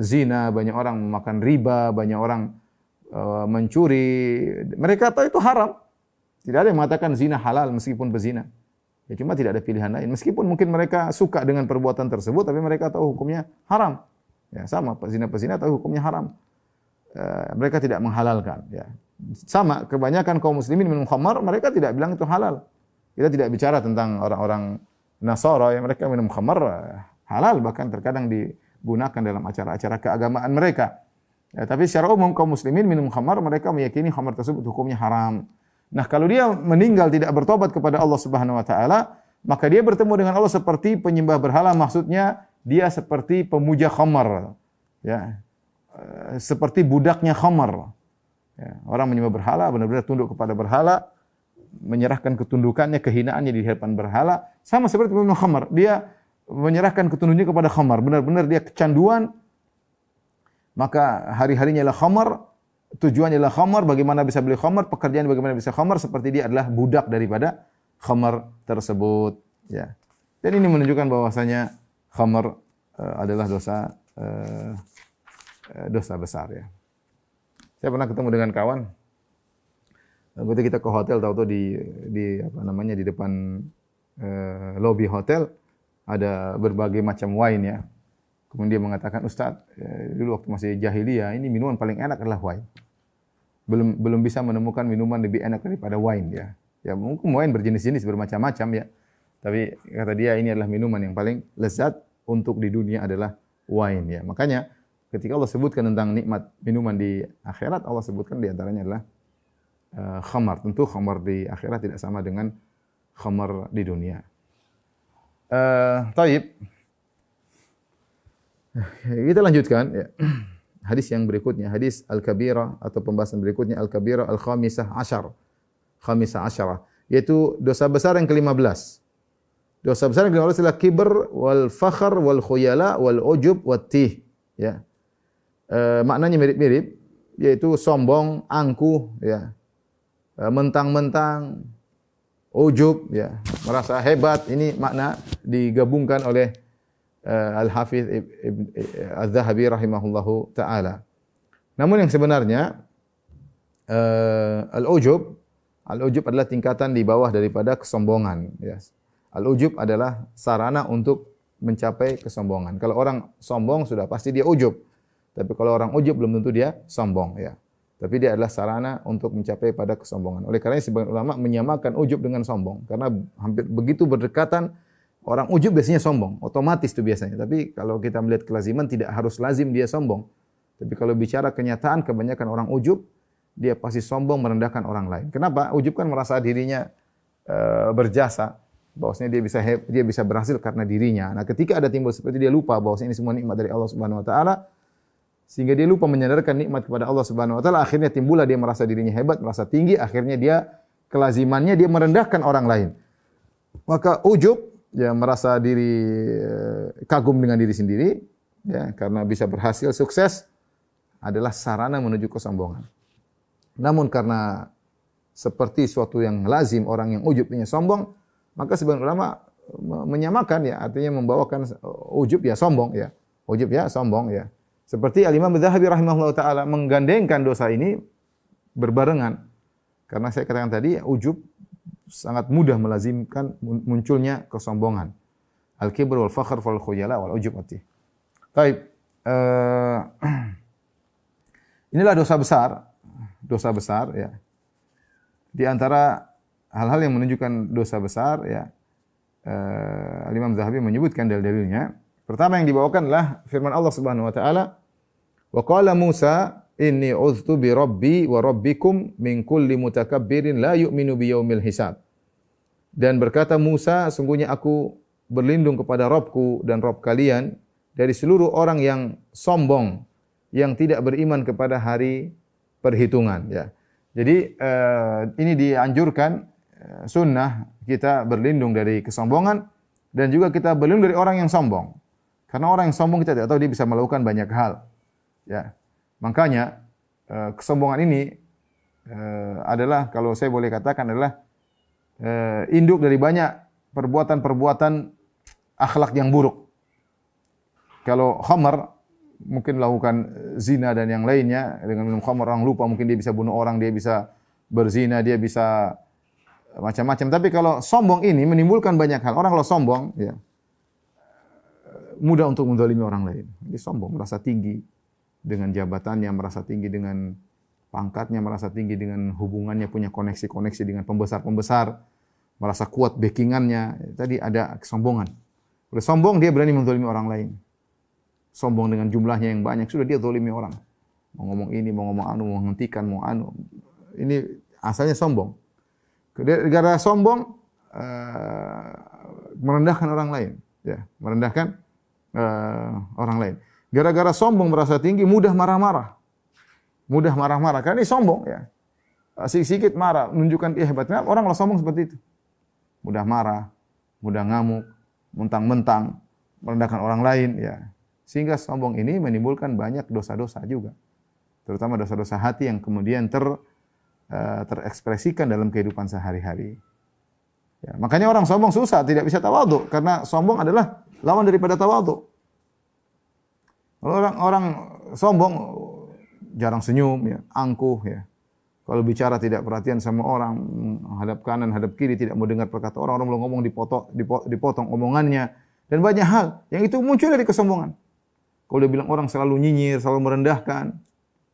zina, banyak orang memakan riba, banyak orang mencuri. Mereka tahu itu haram. Tidak ada yang mengatakan zina halal meskipun berzina. Ya cuma tidak ada pilihan lain. Meskipun mungkin mereka suka dengan perbuatan tersebut, tapi mereka tahu hukumnya haram. Ya sama, pezina tahu hukumnya haram. Mereka tidak menghalalkan. Ya. Sama, kebanyakan kaum muslimin minum khamar, mereka tidak bilang itu halal. Kita tidak bicara tentang orang-orang Nasara yang mereka minum khamar halal, bahkan terkadang digunakan dalam acara-acara keagamaan mereka. Ya, tapi secara umum kaum muslimin minum khamar, mereka meyakini khamar tersebut hukumnya haram. Nah, kalau dia meninggal tidak bertobat kepada Allah Subhanahu wa taala, maka dia bertemu dengan Allah seperti penyembah berhala, maksudnya dia seperti pemuja khamar. Ya. Seperti budaknya khamar. Ya, orang menyembah berhala benar-benar tunduk kepada berhala, menyerahkan ketundukannya, kehinaannya di hadapan berhala, sama seperti peminum khamar. Dia menyerahkan ketundukannya kepada khamar, benar-benar dia kecanduan, maka hari-harinya adalah khamar, tujuannya adalah khamar, bagaimana bisa beli khamar, pekerjaan bagaimana bisa khamar, seperti dia adalah budak daripada khamar tersebut. Ya. Dan ini menunjukkan bahwasanya khamar adalah dosa besar, ya. Saya pernah ketemu dengan kawan. Begitu kita ke hotel, tahu-tahu di depan lobi hotel ada berbagai macam wine, ya. Kemudian dia mengatakan, Ustaz, dulu waktu masih jahiliyah ini minuman paling enak adalah wine. Belum bisa menemukan minuman lebih enak daripada wine, ya. Ya mungkin wine berjenis-jenis bermacam-macam, ya. Tapi kata dia ini adalah minuman yang paling lezat untuk di dunia adalah wine, ya. Makanya ketika Allah sebutkan tentang nikmat minuman di akhirat, Allah sebutkan di antaranya adalah khamar. Tentu khamar di akhirat tidak sama dengan khamar di dunia. Taib. Kita lanjutkan, ya. Hadis yang berikutnya, hadis Al-Kabirah atau pembahasan berikutnya Al-Kabirah Al-Khamisah Asyarah, yaitu dosa besar yang ke-15. Dosa besar yang ke-15 adalah kibr wal fakhr wal khuyala wal ujub wat tih, ya. Maknanya mirip-mirip, yaitu sombong, angkuh, ya. Mentang-mentang, ujub, ya, merasa hebat. Ini makna digabungkan oleh Al-Hafidz Az-Zahabi rahimahullahu taala. Namun yang sebenarnya al-ujub adalah tingkatan di bawah daripada kesombongan. Ya. Al-ujub adalah sarana untuk mencapai kesombongan. Kalau orang sombong sudah pasti dia ujub. Tapi kalau orang ujub belum tentu dia sombong. Ya. Tapi dia adalah sarana untuk mencapai pada kesombongan. Oleh karena sebagian ulama menyamakan ujub dengan sombong. Karena hampir begitu berdekatan, orang ujub biasanya sombong. Otomatis itu biasanya. Tapi kalau kita melihat kelaziman, tidak harus lazim dia sombong. Tapi kalau bicara kenyataan, kebanyakan orang ujub, dia pasti sombong merendahkan orang lain. Kenapa? Ujub kan merasa dirinya berjasa. Bahwasanya dia bisa berhasil karena dirinya. Nah, ketika ada timbul seperti dia lupa bahwasanya ini semua nikmat dari Allah Subhanahu wa taala, sehingga dia lupa menyandarkan nikmat kepada Allah Subhanahu wa taala, akhirnya timbullah dia merasa dirinya hebat, merasa tinggi, akhirnya dia kelazimannya dia merendahkan orang lain. Maka ujub, ya merasa diri kagum dengan diri sendiri, ya karena bisa berhasil sukses adalah sarana menuju kesombongan. Namun karena seperti suatu yang lazim orang yang ujub punya sombong, maka sebagian ulama menyamakan ya, artinya membawakan ujub ya sombong ya. Ujub ya sombong ya. Seperti Al-Imam Adz-Dzahabi rahimahullah taala menggandengkan dosa ini berbarengan. Karena saya katakan tadi ujub sangat mudah melazimkan munculnya kesombongan. Al-kibr wal fakhr wal khuyala wal ujub ati. Baik. Inilah dosa besar ya. Di antara hal-hal yang menunjukkan dosa besar ya, Imam Zahabi menyebutkan dalil-dalilnya. Pertama yang dibawakan adalah firman Allah Subhanahu wa taala, "Wa qala Musa inni uztu bi rabbi wa rabbikum min kulli mutakabbirin la yu'minu bi yaumil hisab." Dan berkata Musa, sungguhnya aku berlindung kepada Rabbku dan Rabb kalian dari seluruh orang yang sombong, yang tidak beriman kepada hari perhitungan ya. Jadi ini dianjurkan sunnah kita berlindung dari kesombongan dan juga kita berlindung dari orang yang sombong. Karena orang yang sombong kita tidak tahu dia bisa melakukan banyak hal. Ya. Makanya kesombongan ini adalah kalau saya boleh katakan adalah induk dari banyak perbuatan-perbuatan akhlak yang buruk. Kalau khamar mungkin melakukan zina dan yang lainnya, dengan minum khamar orang lupa, mungkin dia bisa bunuh orang, dia bisa berzina, dia bisa macam-macam. Tapi kalau sombong ini menimbulkan banyak hal. Orang kalau sombong ya mudah untuk menzalimi orang lain. Dia sombong, merasa tinggi dengan jabatannya, merasa tinggi dengan pangkatnya, merasa tinggi dengan hubungannya, punya koneksi-koneksi dengan pembesar-pembesar, merasa kuat backingannya. Tadi ada kesombongan. Oleh sombong dia berani menzalimi orang lain. Sombong dengan jumlahnya yang banyak, sudah dia zalimi orang. Mau ngomong ini, mau ngomong anu, mau menghentikan, mau anu. Ini asalnya sombong. Gara-gara sombong merendahkan orang lain, ya, merendahkan orang lain. Gara-gara sombong merasa tinggi, mudah marah-marah. Mudah marah-marah karena ini sombong ya. Sedikit marah menunjukkan dia hebat. Kenapa orang kalau sombong seperti itu? Mudah marah, mudah ngamuk, mentang-mentang merendahkan orang lain ya. Sehingga sombong ini menimbulkan banyak dosa-dosa juga. Terutama dosa-dosa hati yang kemudian terekspresikan dalam kehidupan sehari-hari. Ya, makanya orang sombong susah, tidak bisa tawadhu karena sombong adalah lawan daripada tawadhu. Kalau orang sombong jarang senyum ya, angkuh ya. Kalau bicara tidak perhatian sama orang, hadap kanan, hadap kiri, tidak mau dengar perkataan orang belum ngomong dipotong omongannya dan banyak hal yang itu muncul dari kesombongan. Kalau dia bilang orang selalu nyinyir, selalu merendahkan,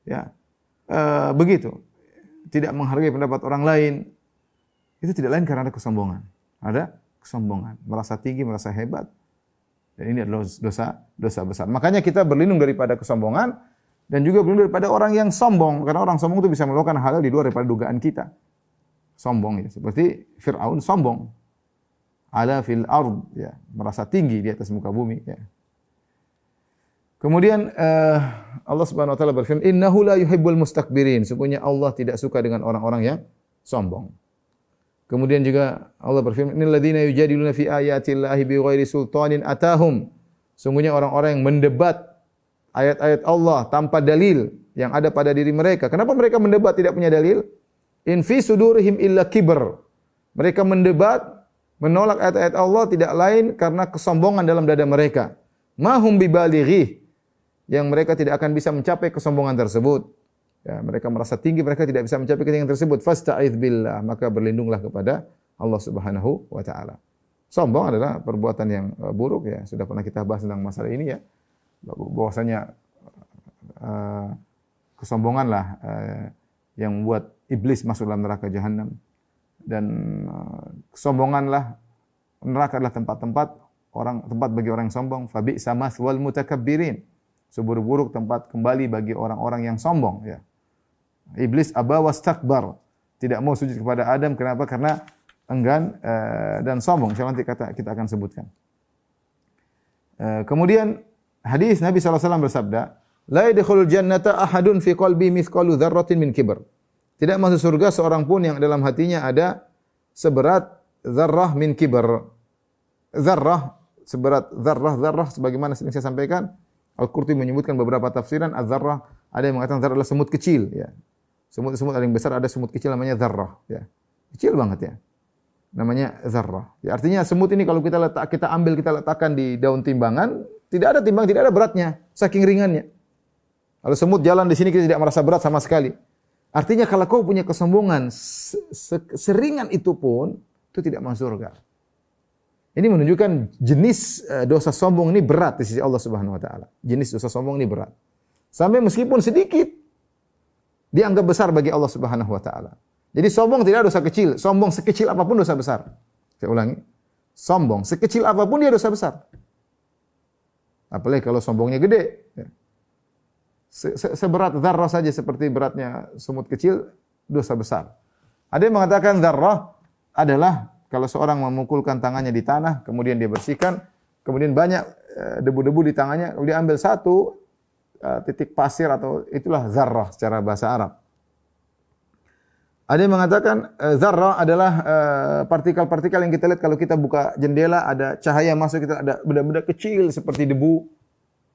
ya begitu. Tidak menghargai pendapat orang lain, itu tidak lain karena ada kesombongan. Ada kesombongan, merasa tinggi, merasa hebat. Dan ini adalah dosa besar. Makanya kita berlindung daripada kesombongan dan juga berlindung daripada orang yang sombong. Karena orang sombong itu bisa melakukan hal di luar daripada dugaan kita. Sombong ya, seperti Fir'aun sombong. Ala fil ard, ya, merasa tinggi di atas muka bumi. Ya. Kemudian Allah Subhanahu wa taala berfirman, "Innahu la yuhibbul mustakbirin." Sesungguhnya Allah tidak suka dengan orang-orang yang sombong. Kemudian juga Allah berfirman, "Innal ladzina yujadiluna fi ayatillahi bighairi sultanin atahum." Sesungguhnya orang-orang yang mendebat ayat-ayat Allah tanpa dalil yang ada pada diri mereka. Kenapa mereka mendebat tidak punya dalil? In fi sudurihim illa kibr. Mereka mendebat, menolak ayat-ayat Allah tidak lain karena kesombongan dalam dada mereka. Ma hum bibalighi. yang mereka tidak akan bisa mencapai kesombongan tersebut. Ya, mereka merasa tinggi, mereka tidak bisa mencapai ketinggian tersebut. Fasta'idz billah, maka berlindunglah kepada Allah Subhanahu wa taala. Sombong adalah perbuatan yang buruk ya. Sudah pernah kita bahas tentang masalah ini ya. Bahwasanya kesombonganlah yang membuat iblis masuk dalam neraka jahanam. Dan kesombonganlah neraka adalah tempat bagi orang yang sombong. Fabi'sa mathwal mutakabbirin. Seburuk-buruk tempat kembali bagi orang-orang yang sombong ya. Iblis aba wastakbar, tidak mau sujud kepada Adam. Kenapa? Karena enggan dan sombong. Insyaallah nanti kita akan sebutkan. Kemudian hadis Nabi SAW bersabda, la yadkhulul jannata ahadun fi qalbi mithqalu dzarratin min kibr. Tidak masuk surga seorang pun yang dalam hatinya ada seberat zarrah min kibr. Zarrah, seberat zarrah sebagaimana sering saya sampaikan. Al-Qurtubi menyebutkan beberapa tafsiran az-zarrah, ada yang mengatakan zarrah adalah semut kecil ya. Semut ada yang besar, ada semut kecil namanya zarrah ya. Kecil banget ya. Namanya zarrah. Ya, artinya semut ini kalau kita letakkan di daun timbangan, tidak ada beratnya, saking ringannya. Kalau semut jalan di sini kita tidak merasa berat sama sekali. Artinya kalau kau punya kesombongan seringan itu pun, itu tidak masuk surga. Ini menunjukkan jenis dosa sombong ini berat di sisi Allah Subhanahu wa taala. Jenis dosa sombong ini berat. Sampai meskipun sedikit dianggap besar bagi Allah Subhanahu wa taala. Jadi sombong tidak dosa kecil, sombong sekecil apapun dosa besar. Saya ulangi. Sombong sekecil apapun dia dosa besar. Apalagi kalau sombongnya gede. Seberat dzarrah saja seperti beratnya semut kecil, dosa besar. Ada yang mengatakan dzarrah adalah kalau seorang memukulkan tangannya di tanah, kemudian dia bersihkan, kemudian banyak debu-debu di tangannya, kemudian ambil satu titik pasir atau itulah dzarrah secara bahasa Arab. Ada yang mengatakan dzarrah adalah partikel-partikel yang kita lihat kalau kita buka jendela, ada cahaya masuk, kita ada benda-benda kecil seperti debu.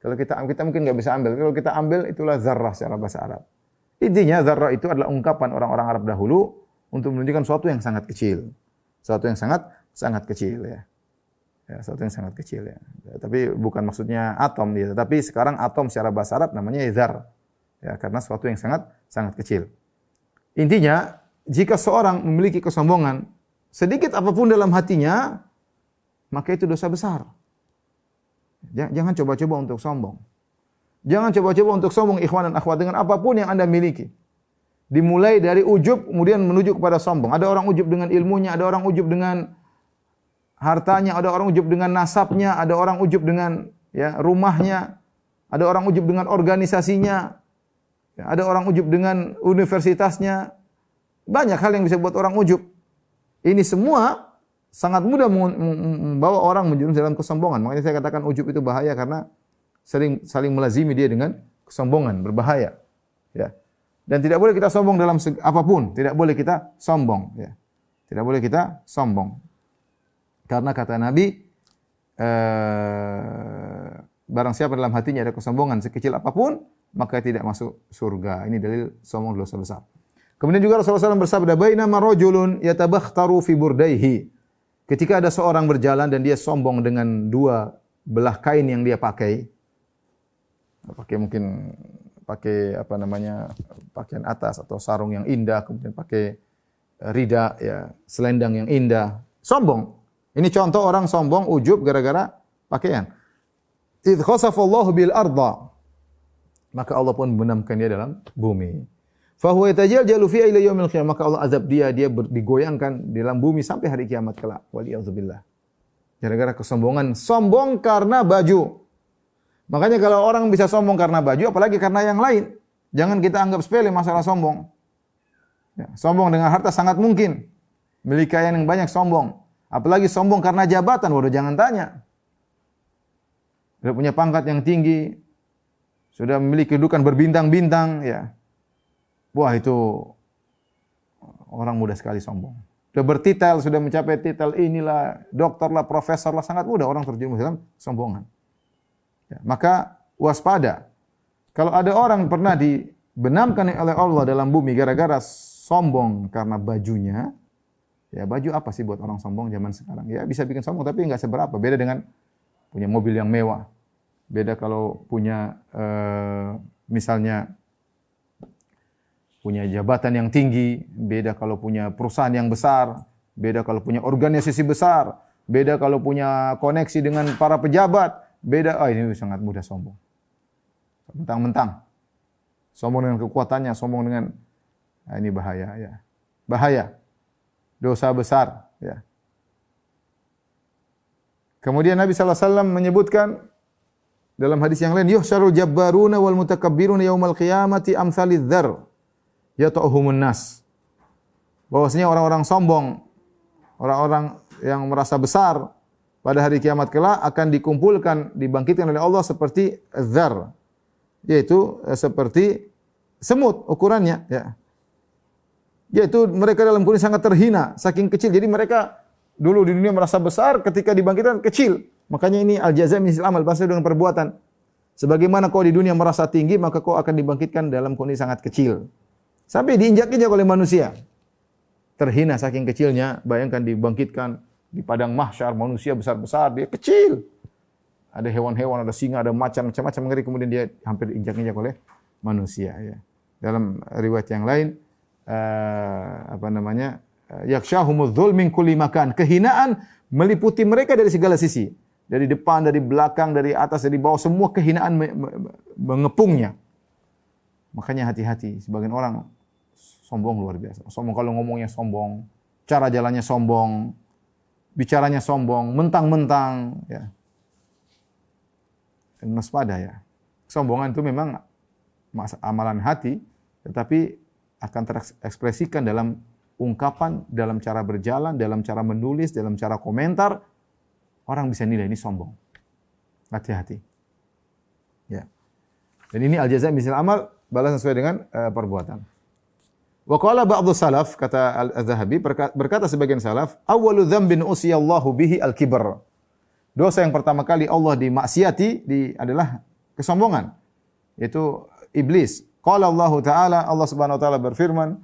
Kalau kita mungkin nggak bisa ambil. Kalau kita ambil itulah dzarrah secara bahasa Arab. Intinya dzarrah itu adalah ungkapan orang-orang Arab dahulu untuk menunjukkan sesuatu yang sangat kecil. Sesuatu yang sangat kecil ya. Ya, sesuatu yang sangat kecil ya. Tapi bukan maksudnya atom ya, tapi sekarang atom secara bahasa Arab namanya dzar. Ya, karena sesuatu yang sangat kecil. Intinya, jika seorang memiliki kesombongan sedikit apapun dalam hatinya, maka itu dosa besar. Jangan coba-coba untuk sombong. Jangan coba-coba untuk sombong ikhwan dan akhwat dengan apapun yang Anda miliki. Dimulai dari ujub kemudian menuju kepada sombong. Ada orang ujub dengan ilmunya, ada orang ujub dengan hartanya, ada orang ujub dengan nasabnya, ada orang ujub dengan rumahnya, ada orang ujub dengan organisasinya, ada orang ujub dengan universitasnya. Banyak hal yang bisa buat orang ujub. Ini semua sangat mudah membawa orang menjerumus dalam kesombongan. Makanya saya katakan ujub itu bahaya karena saling melazimi dia dengan kesombongan, berbahaya. Ya. Dan tidak boleh kita sombong dalam apapun, tidak boleh kita sombong. Ya. Tidak boleh kita sombong. Karena kata Nabi, barang siapa dalam hatinya ada kesombongan sekecil apapun, maka tidak masuk surga. Ini dalil sombong dosa besar. Kemudian juga Rasulullah SAW bersabda, "Bainama rajulun yatabakhtaru fi burdaihi." Ketika ada seorang berjalan dan dia sombong dengan dua belah kain yang dia pakai pakaian atas atau sarung yang indah, kemudian pakai rida ya, selendang yang indah. Sombong. Ini contoh orang sombong ujub gara-gara pakaian. Idz khasafallahu bil arda. Maka Allah pun benamkan dia dalam bumi. Fa huwa yatajaljalu fi ila yaumil qiyamah. Maka Allah azab dia digoyangkan di dalam bumi sampai hari kiamat kelak. Waliyadzubillah. Gara-gara kesombongan, sombong karena baju. Makanya kalau orang bisa sombong karena baju, apalagi karena yang lain. Jangan kita anggap sepele masalah sombong. Ya, sombong dengan harta sangat mungkin. Memiliki kekayaan yang banyak sombong. Apalagi sombong karena jabatan, waduh jangan tanya. Sudah punya pangkat yang tinggi, sudah memiliki kedudukan berbintang-bintang, ya. Wah itu orang mudah sekali sombong. Sudah bertitel, sudah mencapai titel inilah, doktor lah, profesor lah, sangat mudah orang terjerumus dalam sombongan. Ya, maka waspada. Kalau ada orang pernah dibenamkan oleh Allah dalam bumi gara-gara sombong karena bajunya, ya baju apa sih buat orang sombong zaman sekarang? Ya bisa bikin sombong tapi enggak seberapa. Beda dengan punya mobil yang mewah, beda kalau punya misalnya punya jabatan yang tinggi, beda kalau punya perusahaan yang besar, beda kalau punya organisasi besar, beda kalau punya koneksi dengan para pejabat, beda. Ini sangat mudah sombong. Mentang-mentang sombong dengan kekuatannya, sombong dengan ini bahaya ya. Bahaya. Dosa besar ya. Kemudian Nabi sallallahu alaihi wasallam menyebutkan dalam hadis yang lain, yuhsyarul jabbaruna wal mutakabbiruna yaumal qiyamati amsalidz dzar yata'uhumun nas. Bahwasanya orang-orang sombong, orang-orang yang merasa besar pada hari kiamat kelak akan dikumpulkan, dibangkitkan oleh Allah seperti dzar, yaitu seperti semut ukurannya ya. Yaitu mereka dalam kondisi sangat terhina, saking kecil. Jadi mereka dulu di dunia merasa besar, ketika dibangkitkan kecil. Makanya ini al-jazaa min jinsil amal, pasti dengan perbuatan. Sebagaimana kau di dunia merasa tinggi, maka kau akan dibangkitkan dalam kondisi sangat kecil. Sampai diinjak-injak oleh manusia. Terhina saking kecilnya, bayangkan dibangkitkan di padang mahsyar, manusia besar-besar, dia kecil. Ada hewan-hewan, ada singa, ada macam-macam ngeri, kemudian dia hampir diinjak-injak oleh manusia ya. Dalam riwayat yang lain yakshahumudz dzul min kulli makan. Kehinaan meliputi mereka dari segala sisi. Dari depan, dari belakang, dari atas, dari bawah, semua kehinaan mengepungnya. Makanya hati-hati, sebagian orang sombong luar biasa. Sombong kalau ngomongnya sombong, cara jalannya sombong, bicaranya sombong, mentang-mentang ya. Dan waspada ya. Kesombongan itu memang amalan hati, tetapi akan terekspresikan dalam ungkapan, dalam cara berjalan, dalam cara menulis, dalam cara komentar. Orang bisa nilai ini sombong. Hati-hati. Ya. Dan ini al-jazaa' min jinsil amal, balasan sesuai dengan perbuatan. Wa qala ba'dhu salaf, kata Al-Zahabi, berkata sebagian salaf, awwalu dzambin usiyallahu bihi al-kibr. Dosa yang pertama kali Allah dimaksiati adalah kesombongan, yaitu iblis. Qala Allah Ta'ala, Allah Subhanahu wa taala berfirman,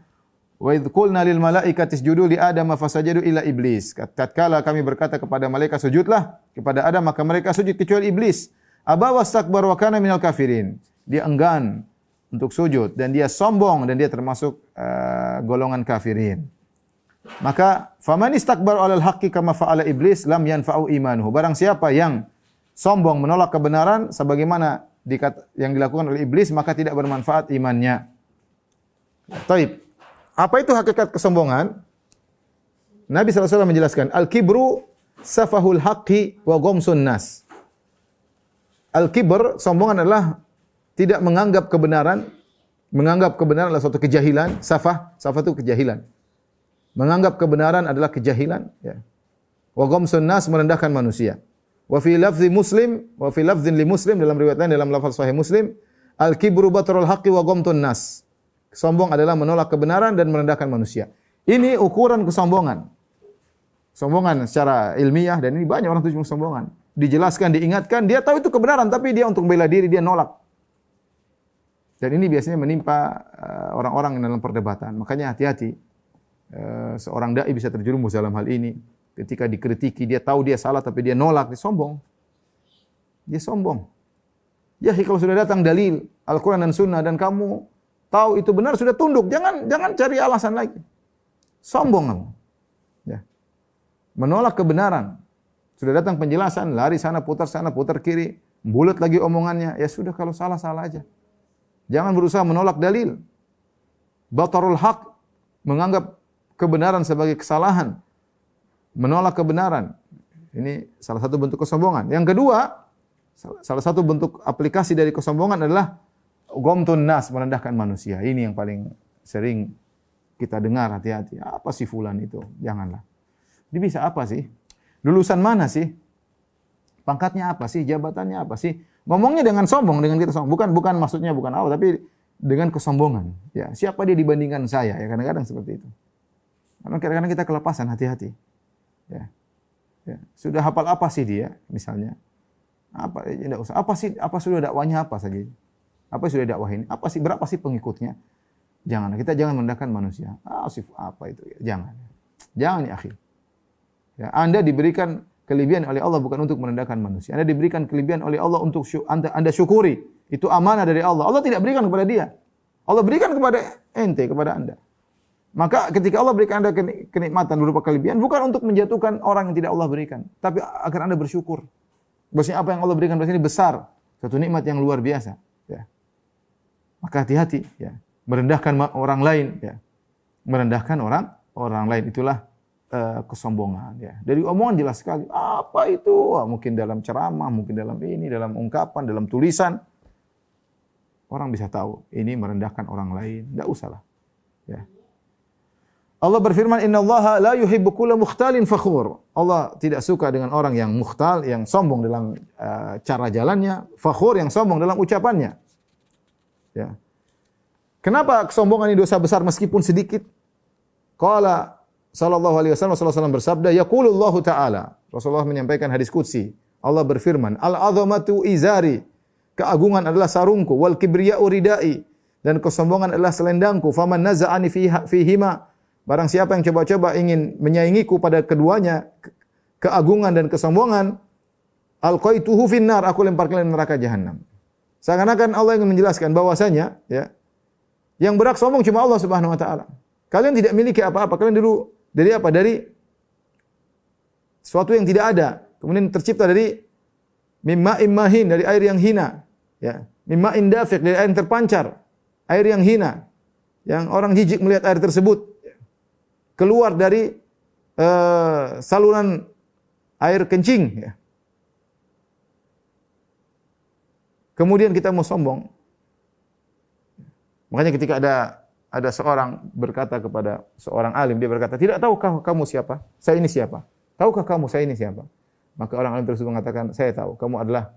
wa idz qulna lil malaikati isjudu li adama fasajadu illa iblis. Tatkala kami berkata kepada malaikat sujudlah kepada Adam, maka mereka sujud kecuali iblis. Aba wastakbar wa kana minal kafirin. Dia enggan untuk sujud dan dia sombong dan dia termasuk golongan kafirin. Maka faman istakbar 'alal haqqi kama fa'ala iblis lam yanfa'u imanuhu. Barang siapa yang sombong menolak kebenaran sebagaimana yang dilakukan oleh iblis, maka tidak bermanfaat imannya. Taib. Apa itu hakikat kesombongan? Nabi SAW menjelaskan, al-kibru safahul haqqi wa ghamsun nas. Al-kibr, sombongan adalah tidak menganggap kebenaran. Menganggap kebenaran adalah suatu kejahilan. Safah itu kejahilan. Menganggap kebenaran adalah kejahilan. Ya. Wa ghamsun nas, merendahkan manusia. Wa fi lafzi Muslim, wa fi lafzin li Muslim, dalam riwayat lain dalam lafaz sahih Muslim, al-kibru batrul haqqi wa ghamtun nas. Sombong adalah menolak kebenaran dan merendahkan manusia. Ini ukuran kesombongan. Sombongan secara ilmiah, dan ini banyak orang tujuh kesombongan. Dijelaskan, diingatkan, dia tahu itu kebenaran, tapi dia untuk membela diri, dia nolak. Dan ini biasanya menimpa orang-orang yang dalam perdebatan. Makanya hati-hati. Seorang dai bisa terjerumus dalam hal ini. Ketika dikritiki, dia tahu dia salah, tapi dia nolak, dia sombong. Dia sombong. Ya, kalau sudah datang dalil Al-Quran dan Sunnah, dan kamu tahu itu benar, sudah tunduk. Jangan cari alasan lagi. Sombong kamu. Ya. Menolak kebenaran. Sudah datang penjelasan, lari sana, putar kiri. Bulat lagi omongannya. Ya sudah, kalau salah aja. Jangan berusaha menolak dalil. Batarul haq, menganggap kebenaran sebagai kesalahan. Menolak kebenaran. Ini salah satu bentuk kesombongan. Yang kedua, salah satu bentuk aplikasi dari kesombongan adalah ghamtun nas, merendahkan manusia. Ini yang paling sering kita dengar, hati-hati. Apa sih fulan itu? Janganlah. Dia bisa apa sih? Lulusan mana sih? Pangkatnya apa sih? Jabatannya apa sih? Ngomongnya dengan sombong, dengan kita sombong. Bukan maksudnya bukan apa, tapi dengan kesombongan. Ya, siapa dia dibandingkan saya? Ya, kadang-kadang seperti itu. Karena kadang-kadang kita kelepasan, hati-hati. Ya. Sudah hafal apa sih dia misalnya? Apa tidak usah. Apa sudah dakwahnya apa saja? Apa sudah dakwahin? Berapa sih pengikutnya? Kita jangan merendahkan manusia. Apa itu? Jangan ya, akhi. Ya, Anda diberikan kelebihan oleh Allah bukan untuk merendahkan manusia. Anda diberikan kelebihan oleh Allah untuk Anda syukuri. Itu amanah dari Allah. Allah tidak berikan kepada dia. Allah berikan kepada ente, kepada Anda. Maka ketika Allah berikan Anda kenikmatan berupa kelebihan, bukan untuk menjatuhkan orang yang tidak Allah berikan, tapi agar Anda bersyukur. Bahwasanya apa yang Allah berikan ini besar, satu nikmat yang luar biasa. Ya. Maka hati-hati, ya. Merendahkan orang lain, ya. Merendahkan orang lain itulah kesombongan, ya. Dari omongan jelas sekali. Apa itu? Wah, mungkin dalam ceramah, mungkin dalam ini, dalam ungkapan, dalam tulisan. Orang bisa tahu ini merendahkan orang lain. Enggak usahlah. Ya. Allah berfirman, "Innallaha la yuhibbu kulla mukhtalin fakhur." Allah tidak suka dengan orang yang mukhtal, yang sombong dalam cara jalannya, fakhur yang sombong dalam ucapannya. Ya. Kenapa kesombongan ini dosa besar meskipun sedikit? Qala sallallahu alaihi wasallam, Rasulullah bersabda, yaqulullahu ta'ala. Rasulullah menyampaikan hadis qudsi. Allah berfirman, "Al-'azamatu izari." Keagungan adalah sarungku, wal kibriya'u ridai, dan kesombongan adalah selendangku. Faman naza'ani fihima, barang siapa yang coba-coba ingin menyaingiku pada keduanya, keagungan dan kesombongan, alqaituhu finnar, aku lemparkan ke neraka jahanam. Seakan-akan Allah ingin menjelaskan bahwasanya, ya, yang berhak sombong cuma Allah Subhanahu wa taala. Kalian tidak memiliki apa-apa. Kalian dulu dari apa? Dari sesuatu yang tidak ada. Kemudian tercipta dari mimma immahin, dari air yang hina. Ya, mimma indafiq, dari air yang terpancar, air yang hina, yang orang jijik melihat air tersebut, keluar dari saluran air kencing. Ya. Kemudian kita mau sombong. Makanya ketika ada seorang berkata kepada seorang alim, dia berkata, "Tidak tahukah kamu siapa? Saya ini siapa? Tahukah kamu saya ini siapa?" Maka orang alim tersebut mengatakan, "Saya tahu, kamu adalah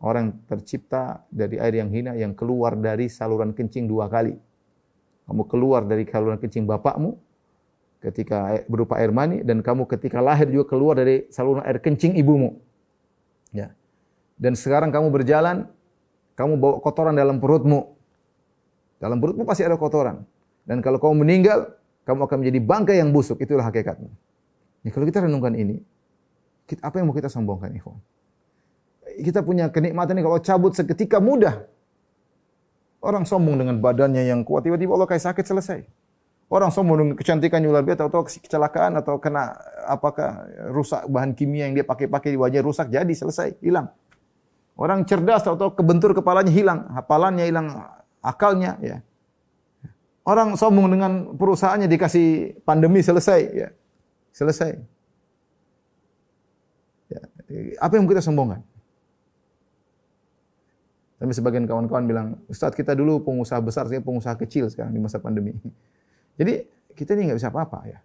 orang tercipta dari air yang hina yang keluar dari saluran kencing 2 kali. Kamu keluar dari saluran kencing bapakmu ketika berupa air mani, dan kamu ketika lahir juga keluar dari saluran air kencing ibumu. Ya. Dan sekarang kamu berjalan, kamu bawa kotoran dalam perutmu. Dalam perutmu pasti ada kotoran. Dan kalau kamu meninggal, kamu akan menjadi bangkai yang busuk. Itulah hakikatnya." Ya, kalau kita renungkan ini, apa yang mau kita sombongkan, ikhwan? Kita punya kenikmatan ini kalau cabut seketika mudah. Orang sombong dengan badannya yang kuat, tiba-tiba Allah kasih sakit, selesai. Orang sombong dengan kecantikannya luar biasa, atau kecelakaan, atau kena apakah rusak bahan kimia yang dia pakai di wajah rusak, jadi selesai, hilang. Orang cerdas atau kebentur kepalanya hilang, hafalannya hilang, akalnya, ya. Orang sombong dengan perusahaannya dikasih pandemi, selesai, ya. Selesai. Ya. Apa yang kita sombongkan? Tapi sebagian kawan-kawan bilang, "Ustaz, kita dulu pengusaha besar, saya pengusaha kecil sekarang di masa pandemi." Jadi kita ini nggak bisa apa-apa, ya.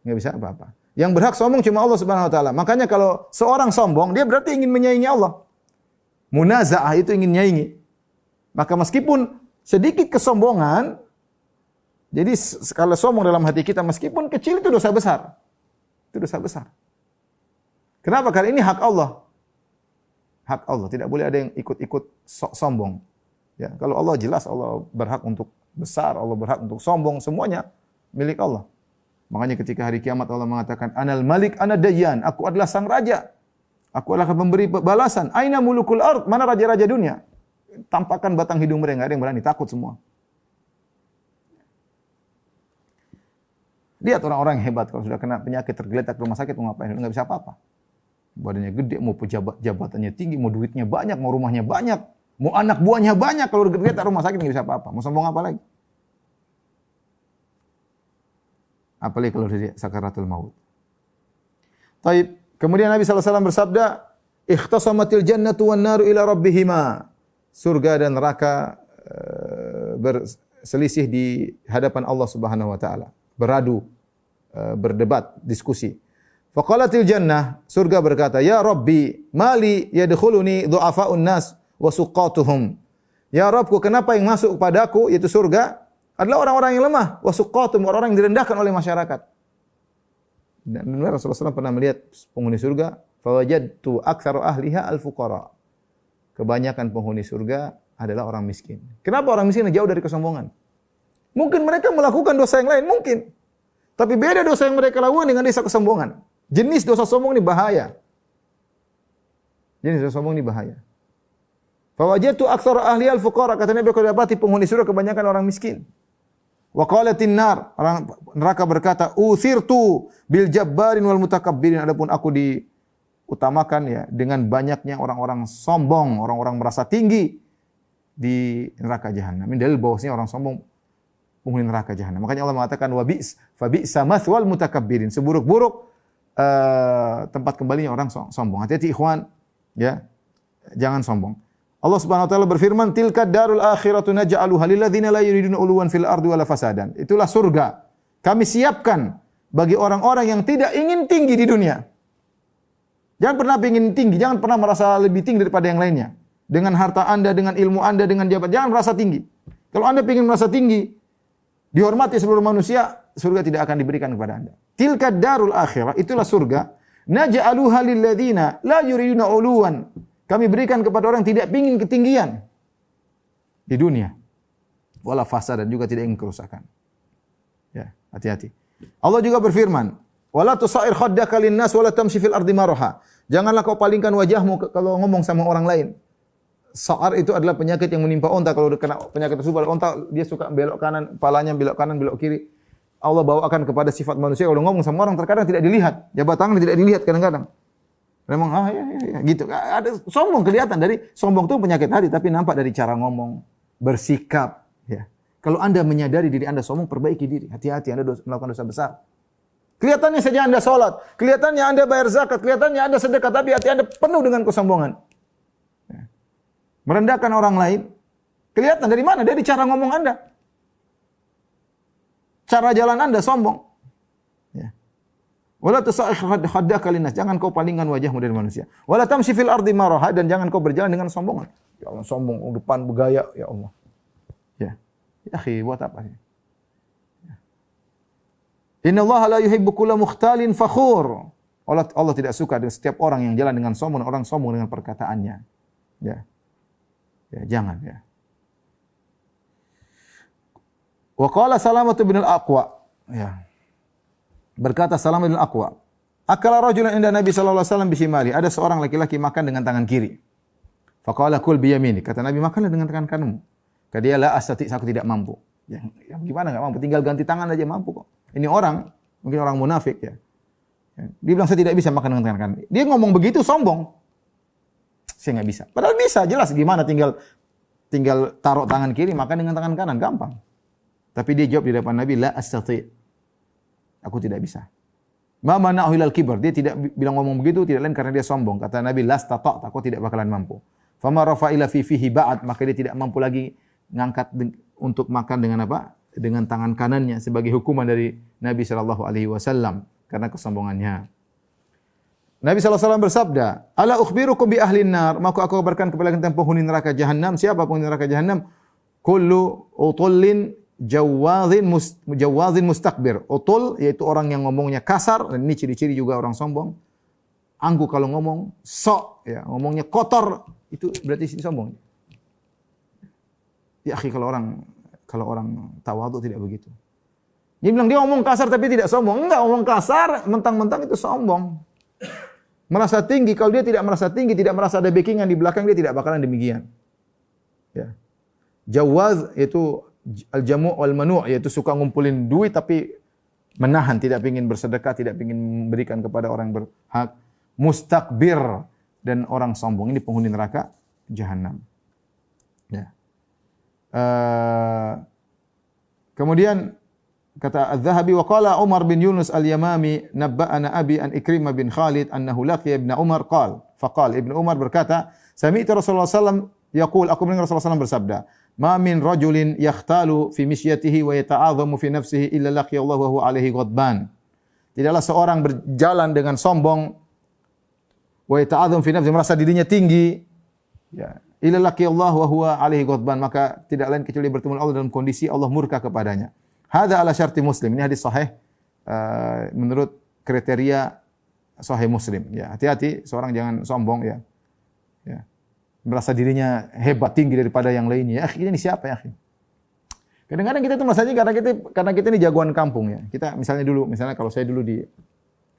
Nggak bisa apa-apa. Yang berhak sombong cuma Allah Subhanahu wa taala. Makanya kalau seorang sombong, dia berarti ingin menyaingi Allah. Munaza'ah itu ingin nyaingi. Maka meskipun sedikit kesombongan, jadi kalau sombong dalam hati kita meskipun kecil itu dosa besar. Itu dosa besar. Kenapa? Karena ini hak Allah. Hak Allah, tidak boleh ada yang ikut-ikut sombong. Ya, kalau Allah jelas Allah berhak untuk besar, Allah berhak untuk sombong, semuanya milik Allah. Makanya ketika hari kiamat Allah mengatakan, "Anal Malik, ana Dayyan." Aku adalah sang raja. Aku adalah pemberi balasan. Aina mulukul ard? Mana raja-raja dunia? Tampakkan batang hidung mereka, enggak ada yang berani, takut semua. Lihat orang-orang yang hebat kalau sudah kena penyakit tergeletak di rumah sakit mau ngapain? Enggak bisa apa-apa. Badannya gede, mau pejabat jabatannya tinggi, mau duitnya banyak, mau rumahnya banyak, mau anak buahnya banyak, kalau tergeletak rumah sakit enggak bisa apa-apa. Mau sombong apa lagi? Apalagi kalau dia sakaratul maut. Taib. Kemudian Nabi SAW bersabda, "Ikhtasamatil jannatu wan naru ila rabbihima." Surga dan neraka berselisih di hadapan Allah Subhanahu wa taala. Beradu, berdebat, diskusi. Faqalatil jannah, surga berkata, "Ya Rabbi, mali yadkhuluni du'afa'un nas wa suqatuhum." Ya Rabbku, kenapa yang masuk padaku, yaitu surga, adalah orang-orang yang lemah, wa suqatuhum, orang-orang yang direndahkan oleh masyarakat. Dan Rasulullah SAW pernah melihat penghuni surga, fawajadtu aktsaru ahliha al-fuqara. Kebanyakan penghuni surga adalah orang miskin. Kenapa orang miskin jauh dari kesombongan? Mungkin mereka melakukan dosa yang lain, mungkin. Tapi beda dosa yang mereka lakukan dengan dosa kesombongan. Jenis dosa sombong ini bahaya. Jenis dosa sombong ini bahaya. Fawajatu aktsara ahli al-fuqara, kata Nabi, aku dapati penghuni surga kebanyakan orang miskin. Wa qalatin nar, orang neraka berkata, uthirtu bil jabbarin wal mutakabbirin, adapun aku diutamakan ya dengan banyaknya orang-orang sombong, orang-orang merasa tinggi di neraka jahanam. Ini dalil bahwasanya orang sombong penghuni neraka jahanam. Makanya Allah mengatakan fa bi'sa mathwal mutakabbirin, seburuk-buruk tempat kembalinya orang sombong. Hati-hati ikhwan, ya. Jangan sombong. Allah Subhanahu wa taala berfirman, "Tilka darul akhiratu naj'aluha lil ladzina la yuriduna uluwan fil ardi wala fasadan." Itulah surga. Kami siapkan bagi orang-orang yang tidak ingin tinggi di dunia. Jangan pernah ingin tinggi, jangan pernah merasa lebih tinggi daripada yang lainnya. Dengan harta Anda, dengan ilmu Anda, dengan jabatan, jangan merasa tinggi. Kalau Anda ingin merasa tinggi, dihormati seluruh manusia, surga tidak akan diberikan kepada Anda. Tilka darul akhirah, itulah surga. Naj'aluha lil ladzina la yuriduna uluwan. Kami berikan kepada orang yang tidak ingin ketinggian di dunia. Wala fasad, dan juga tidak ingin kerusakan. Ya, hati-hati. Allah juga berfirman, "Wala tusair khaddaka lin-nas wala tamshi fil ardi maraha." Janganlah kau palingkan wajahmu kalau ngomong sama orang lain. Sa'ar itu adalah penyakit yang menimpa onta. Kalau kena penyakit tersebut, onta dia suka belok kanan, kepalanya belok kanan, belok kiri. Allah bawakan kepada sifat manusia, kalau ngomong sama orang terkadang tidak dilihat, jabat tangan tidak dilihat kadang-kadang. Memang ya, gitu. Ada sombong kelihatan, dari sombong itu penyakit hati, tapi nampak dari cara ngomong, bersikap, ya. Kalau Anda menyadari diri Anda sombong, perbaiki diri. Hati-hati, Anda melakukan dosa besar. Kelihatannya saja Anda salat, kelihatannya Anda bayar zakat, kelihatannya Anda sedekah, tapi hati Anda penuh dengan kesombongan. Ya. Merendahkan orang lain, kelihatan dari mana? Dari cara ngomong Anda. Cara jalan Anda sombong. Ya. Wala tusaih khaddaka linnas, jangan kau palingkan wajahmu dari manusia. Wala tamshi fil ardi maraha, dan jangan kau berjalan dengan sombongan. Ya Allah, sombong depan bergaya, ya Allah. Ya. Ya akhi, buat apa sih? Ya. Innallaha la yuhibbu kulla mukhtalin fakhur. Allah tidak suka dengan setiap orang yang jalan dengan sombong, orang sombong dengan perkataannya. Ya. Ya, jangan ya. Wa qala Salamah bin al-Aqwa, ya. Berkata Salamah bin al-Aqwa, akala rajulan inda Nabi sallallahu alaihi wasallam bishimali. Ada seorang laki-laki makan dengan tangan kiri. Faqala kul bi yamini. Kata Nabi, makanlah dengan tangan kananmu. Kata dia, la astati, aku tidak mampu. Ya, gimana enggak mampu? Tinggal ganti tangan aja mampu kok. Ini orang, mungkin orang munafik ya. Dia bilang saya tidak bisa makan dengan tangan kanan. Dia ngomong begitu sombong. Saya enggak bisa. Padahal bisa, jelas gimana, tinggal taruh tangan kiri, makan dengan tangan kanan, gampang. Tapi dia jawab di depan Nabi, la astati. Aku tidak bisa. Ma mana'u ilal kibar. Dia tidak bilang ngomong begitu, tidak lain karena dia sombong. Kata Nabi, la stata'ta, aku tidak bakalan mampu. Fama rafa'ila fi fihi ba'at, maka dia tidak mampu lagi ngangkat untuk makan dengan apa? Dengan tangan kanannya sebagai hukuman dari Nabi sallallahu alaihi wasallam karena kesombongannya. Nabi sallallahu alaihi wasallam bersabda, "Ala ukhbirukum bi ahlin nar?" Maka aku kabarkan kepada kalian tentang penghuni neraka jahanam. Siapa penghuni neraka jahanam? Kullu utullin jawazin mustakbir. Utul yaitu orang yang ngomongnya kasar, dan ini ciri-ciri juga orang sombong. Angkuh kalau ngomong, sok ya, ngomongnya kotor, itu berarti sombong. Ya akhi, kalau orang tawadhu tidak begitu. Dia bilang dia ngomong kasar tapi tidak sombong. Enggak, ngomong kasar mentang-mentang itu sombong. Merasa tinggi, kalau dia tidak merasa tinggi, tidak merasa ada backingan di belakang, dia tidak bakalan demikian. Ya. Jawaz itu al-jamu' wal manu', yaitu suka ngumpulin duit tapi menahan, tidak ingin bersedekah, tidak ingin memberikan kepada orang yang berhak. Mustakbir, dan orang sombong. Ini penghuni neraka jahanam. Ya. Kemudian kata Az-Zahabi, wa qala Umar bin Yunus al-Yamami nabba'ana abi an Ikrimah bin Khalid annahu laqiya Ibn Umar faqala Ibn Umar berkata, sami'tu Rasulullah sallallahu yaqul, aku mendengar Rasulullah sallallahu bersabda, ma min rajulin yakhtalu fi misyatihi wa yata'adhamu fi nafsihi illa laqiya Allah wa huwa alaihi ghadban. Tidaklah seorang berjalan dengan sombong, wa yata'adhamu fi nafsihi, merasa dirinya tinggi, ya, illa laqiya Allah wa huwa alaihi ghadban, maka tidak lain kecuali bertemu Allah dalam kondisi Allah murka kepadanya. Hadza ala syarti Muslim. Ini hadis sahih menurut kriteria sahih Muslim. Ya, hati-hati seorang jangan sombong ya. Ya. Merasa dirinya hebat, tinggi daripada yang lainnya. Ya, ini siapa ya, akhi? Kadang-kadang kita itu merasanya karena kita ini jagoan kampung ya. Kita misalnya kalau saya dulu di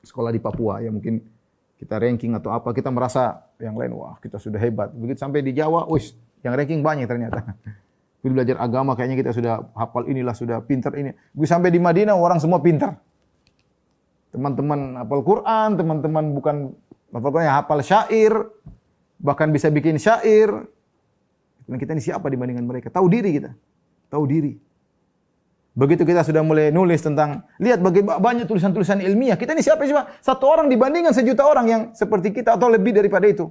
sekolah di Papua ya, mungkin kita ranking atau apa, kita merasa yang lain wah kita sudah hebat. Begitu sampai di Jawa, wis yang ranking banyak ternyata. Begitu belajar agama kayaknya kita sudah hafal inilah, sudah pintar ini. Begitu sampai di Madinah orang semua pintar. Teman-teman hafal Quran, teman-teman bukan hafal Quran ya hafal syair, bahkan bisa bikin syair. Dan kita ini siapa dibandingkan mereka? Tahu diri kita. Tahu diri. Begitu kita sudah mulai nulis tentang, lihat bagaimana banyak tulisan-tulisan ilmiah. Kita ini siapa cuma satu orang dibandingkan sejuta orang yang seperti kita atau lebih daripada itu.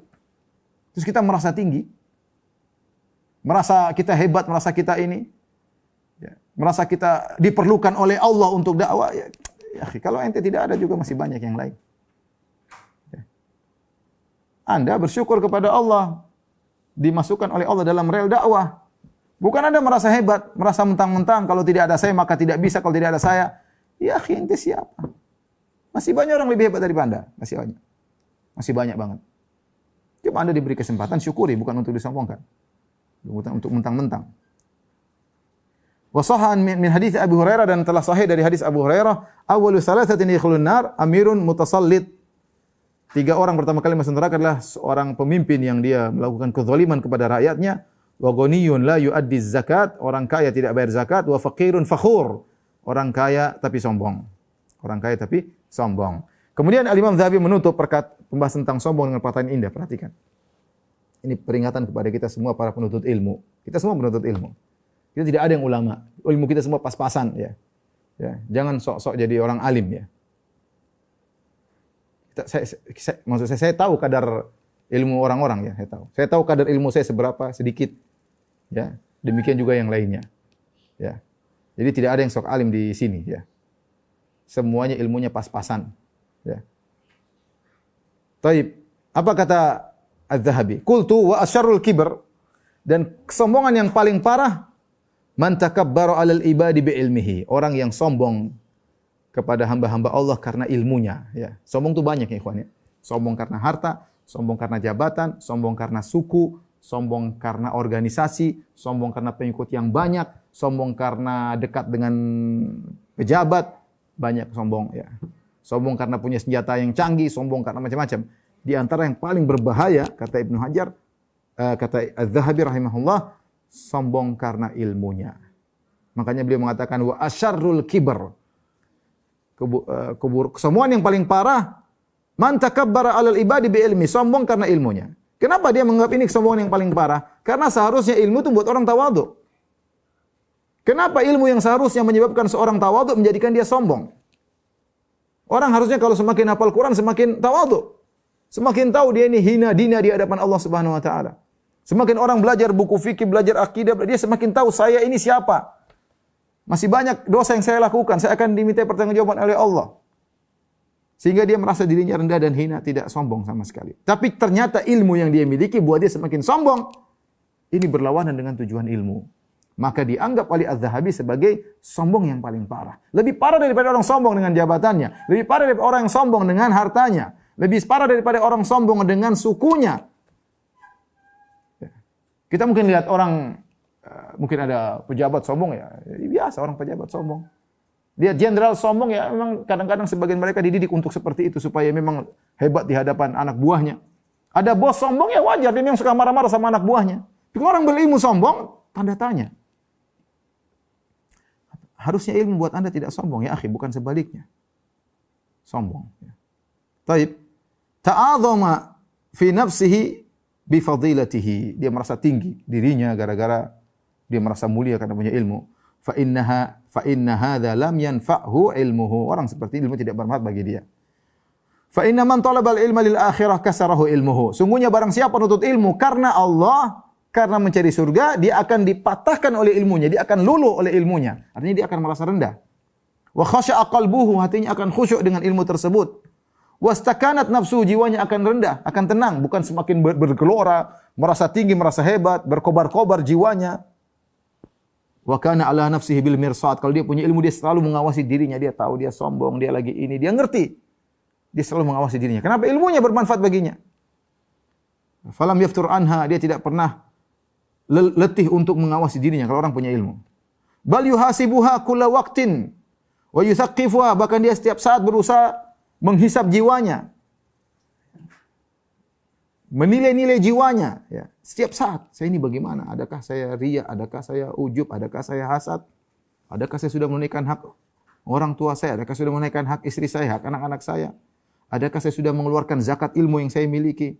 Terus kita merasa tinggi. Merasa kita hebat, merasa kita ini. Ya, merasa kita diperlukan oleh Allah untuk dakwah. Ya, kalau ente tidak ada juga masih banyak yang lain. Ya. Anda bersyukur kepada Allah. Dimasukkan oleh Allah dalam rel dakwah. Bukan Anda merasa hebat, merasa mentang-mentang kalau tidak ada saya maka tidak bisa, kalau tidak ada saya. Ya akhi, ente siapa? Masih banyak orang lebih hebat daripada Anda. Masih banyak. Masih banyak banget. Cuma Anda diberi kesempatan, syukuri, bukan untuk disombongkan. Bukan untuk mentang-mentang. Wa sahhan min hadits Abu Hurairah, dan telah sahih dari hadis Abu Hurairah, awwalu salasatin yadkhulun nar amirun mutasallit. 3 orang pertama kali masuk neraka adalah seorang pemimpin yang dia melakukan kezaliman kepada rakyatnya. Wa ghaniyun la yuaddi zakat, orang kaya tidak bayar zakat. Wa faqirun fakhur, orang kaya tapi sombong. Orang kaya tapi sombong. Kemudian Al-Imam Zahabi menutup pembahasan tentang sombong dengan perkataan indah. Perhatikan. Ini peringatan kepada kita semua para penuntut ilmu. Kita semua penuntut ilmu. Kita tidak ada yang ulama. Ilmu kita semua pas-pasan ya. Ya, jangan sok-sok jadi orang alim ya. Maksud saya tahu kadar ilmu orang-orang ya, saya tahu. Saya tahu kadar ilmu saya seberapa, sedikit. Ya, demikian juga yang lainnya. Ya. Jadi tidak ada yang sok alim di sini ya. Semuanya ilmunya pas-pasan. Ya. Taib. Apa kata Az-Zahabi? Qultu wa asyarrul kibr, dan kesombongan yang paling parah man takabbara 'alal ibadi bi ilmihi, orang yang sombong kepada hamba-hamba Allah karena ilmunya ya. Sombong itu banyak ya ikhwan ya. Sombong karena harta, sombong karena jabatan, sombong karena suku, sombong karena organisasi, sombong karena pengikut yang banyak, sombong karena dekat dengan pejabat, banyak sombong ya. Sombong karena punya senjata yang canggih, sombong karena macam-macam. Di antara yang paling berbahaya kata Ibnu Hajar, kata Az-Zahabi rahimahullah, sombong karena ilmunya. Makanya beliau mengatakan wa asyarrul kibr. Kesombongan yang paling parah man takabbara 'alal ibadi bi ilmi, sombong karena ilmunya. Kenapa dia menganggap ini kesombongan yang paling parah? Karena seharusnya ilmu itu buat orang tawadhu. Kenapa ilmu yang seharusnya menyebabkan seorang tawadhu menjadikan dia sombong? Orang harusnya kalau semakin hafal Quran semakin tawadhu. Semakin tahu dia ini hina dina di hadapan Allah Subhanahu wa taala. Semakin orang belajar buku fikih, belajar akidah, dia semakin tahu saya ini siapa. Masih banyak dosa yang saya lakukan, saya akan diminta pertanggungjawaban oleh Allah. Sehingga dia merasa dirinya rendah dan hina, tidak sombong sama sekali. Tapi ternyata ilmu yang dia miliki buat dia semakin sombong. Ini berlawanan dengan tujuan ilmu. Maka dianggap oleh Az-Zahabi sebagai sombong yang paling parah. Lebih parah daripada orang sombong dengan jabatannya. Lebih parah daripada orang yang sombong dengan hartanya. Lebih parah daripada orang sombong dengan sukunya. Kita mungkin lihat orang, mungkin ada pejabat sombong ya. Biasa orang pejabat sombong. Dia jenderal sombong ya, memang kadang-kadang sebagian mereka dididik untuk seperti itu supaya memang hebat di hadapan anak buahnya. Ada bos sombong ya wajar, dia memang suka marah-marah sama anak buahnya. Tapi orang berilmu sombong, tanda tanya. Harusnya ilmu buat Anda tidak sombong ya akhi, bukan sebaliknya. Sombong. Taib. Ta'adzama fi nafsihi bi fadilatihi. Dia merasa tinggi dirinya gara-gara dia merasa mulia karena punya ilmu. Fa inna hadza lam yanfa'hu ilmuhu. Orang seperti ilmu tidak bermanfaat bagi dia. Fa inna man talabal ilma lil akhirah kasarahu ilmuhu. Sungguhnya barang siapa menuntut ilmu karena Allah, karena mencari surga, dia akan dipatahkan oleh ilmunya, dia akan luluh oleh ilmunya. Artinya dia akan merasa rendah. Wa khasha'a qalbuhu, hatinya akan khusyuk dengan ilmu tersebut. Wastakanat nafsu, jiwanya akan rendah, akan tenang, bukan semakin bergelora, merasa tinggi, merasa hebat, berkobar-kobar jiwanya. Wa kana ala nafsihi bil mirsad. Kalau dia punya ilmu, dia selalu mengawasi dirinya, dia tahu dia sombong, dia lagi ini, dia ngerti. Dia selalu mengawasi dirinya. Kenapa? Ilmunya bermanfaat baginya. Falam yaftur anha, dia tidak pernah letih untuk mengawasi dirinya kalau orang punya ilmu. Bal yuhasibuha kulla waqtin wa yuthaqifuha, bahkan dia setiap saat berusaha menghisap jiwanya, menilai-nilai jiwanya, ya. Setiap saat, saya ini bagaimana? Adakah saya riya? Adakah saya ujub? Adakah saya hasad? Adakah saya sudah menunaikan hak orang tua saya? Adakah sudah menunaikan hak istri saya, hak anak-anak saya? Adakah saya sudah mengeluarkan zakat ilmu yang saya miliki?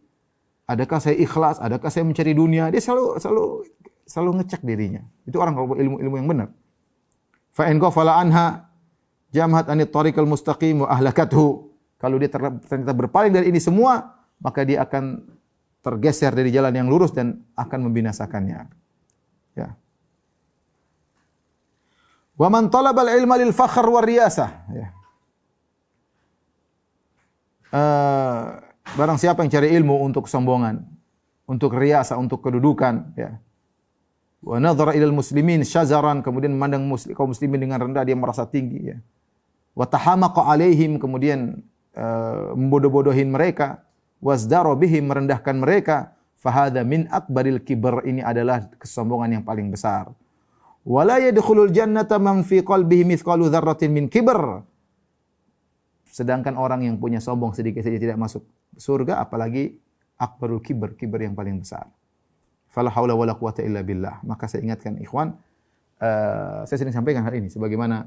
Adakah saya ikhlas? Adakah saya mencari dunia? Dia selalu ngecek dirinya. Itu orang kalau ilmu yang benar. Fa in ghafala anha jamhat anit tariqal mustaqim wa ahlakathu. Kalau dia ternyata berpaling dari ini semua, maka dia akan tergeser dari jalan yang lurus dan akan membinasakannya. Ya. Wa man talabal ilma lil fakhr war riyasah. Ya. Barang siapa yang cari ilmu untuk kesombongan, untuk riasa, untuk kedudukan, ya. Wa nadhara ilal muslimin syazaran, kemudian memandang kaum muslimin dengan rendah, dia merasa tinggi, ya. Wa tahamaqa alaihim, kemudian membodoh-bodohin mereka, wasdara bihim, merendahkan mereka, fahada min akbaril kibr, ini adalah kesombongan yang paling besar. Wala yadkhulul jannata man fi qalbihi mithqalu dzarratin min kibr. Sedangkan orang yang punya sombong sedikit saja tidak masuk surga, apalagi akbarul kibr, kibr yang paling besar. Fala haula wala quwata illa billah. Maka saya ingatkan ikhwan, saya sering sampaikan hal ini, sebagaimana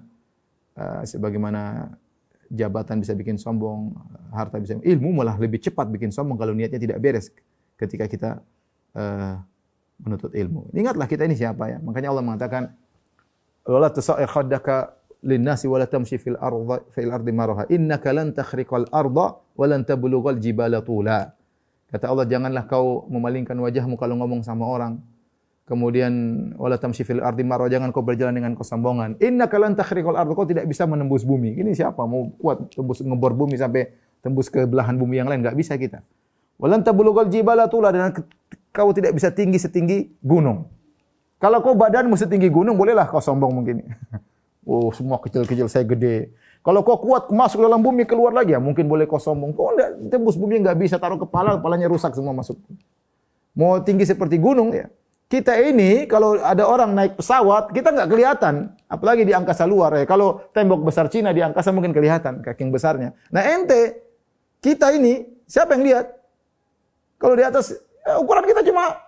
jabatan bisa bikin sombong, harta bisa, ilmu malah lebih cepat bikin sombong kalau niatnya tidak beres ketika kita menuntut ilmu. Ingatlah kita ini siapa, ya. Makanya Allah mengatakan, wala tusa'ir khaddaka linnasi wala tamshi fil ardi maraha innaka lan takhriqal arda wa lan tablughal jibala tula. Kata Allah, janganlah kau memalingkan wajahmu kalau ngomong sama orang. Kemudian wala tamshi fil ardi marra, jangan kau berjalan dengan kesombongan. Innaka lan takhriqal ardh, kau tidak bisa menembus bumi. Ini siapa mau kuat tembus ngebor bumi sampai tembus ke belahan bumi yang lain? Enggak bisa kita. Walan tablughal jibala tula, dan kau tidak bisa tinggi setinggi gunung. Kalau kau badanmu setinggi gunung, bolehlah kau sombong mungkin. Oh, semua kecil-kecil, saya gede. Kalau kau kuat masuk dalam bumi, keluar lagi, ya mungkin boleh kau sombong. Kau enggak tembus bumi, enggak bisa, taruh kepalanya rusak semua masuk. Mau tinggi seperti gunung, ya. Kita ini kalau ada orang naik pesawat, kita nggak kelihatan, apalagi di angkasa luar, ya. Kalau tembok besar Cina di angkasa mungkin kelihatan kaki besarnya. Nah, ente, kita ini siapa yang lihat? Kalau di atas ukuran kita cuma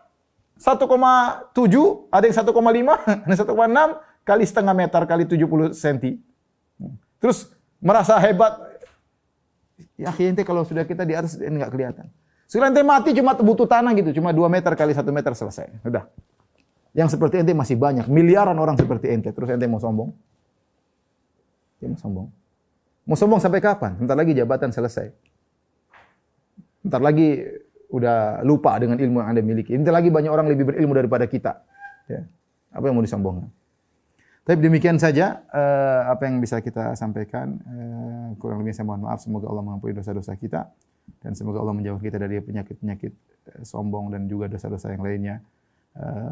1,7, ada yang 1,5, ada 1,6 kali setengah meter kali 70 cm. Terus merasa hebat. Ya, ente kalau sudah kita di atas ini nggak kelihatan. Sekarang ente mati cuma butuh tanah gitu, cuma 2 meter kali 1 meter selesai. Sudah. Yang seperti ente masih banyak, miliaran orang seperti ente. Terus ente mau sombong? Dia mau sombong. Mau sombong sampai kapan? Bentar lagi jabatan selesai. Bentar lagi udah lupa dengan ilmu yang Anda miliki. Bentar lagi banyak orang lebih berilmu daripada kita. Ya. Apa yang mau disombongkan? Tapi demikian saja apa yang bisa kita sampaikan. Kurang lebih saya mohon maaf. Semoga Allah mengampuni dosa-dosa kita. Dan semoga Allah menjauhkan kita dari penyakit-penyakit sombong dan juga dosa-dosa yang lainnya.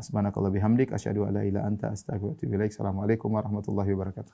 Subhanakallah bihamdik, asyhadu an la ilaha illa anta, astaghfiruka wa atubu ilaik. Assalamualaikum warahmatullahi wabarakatuh.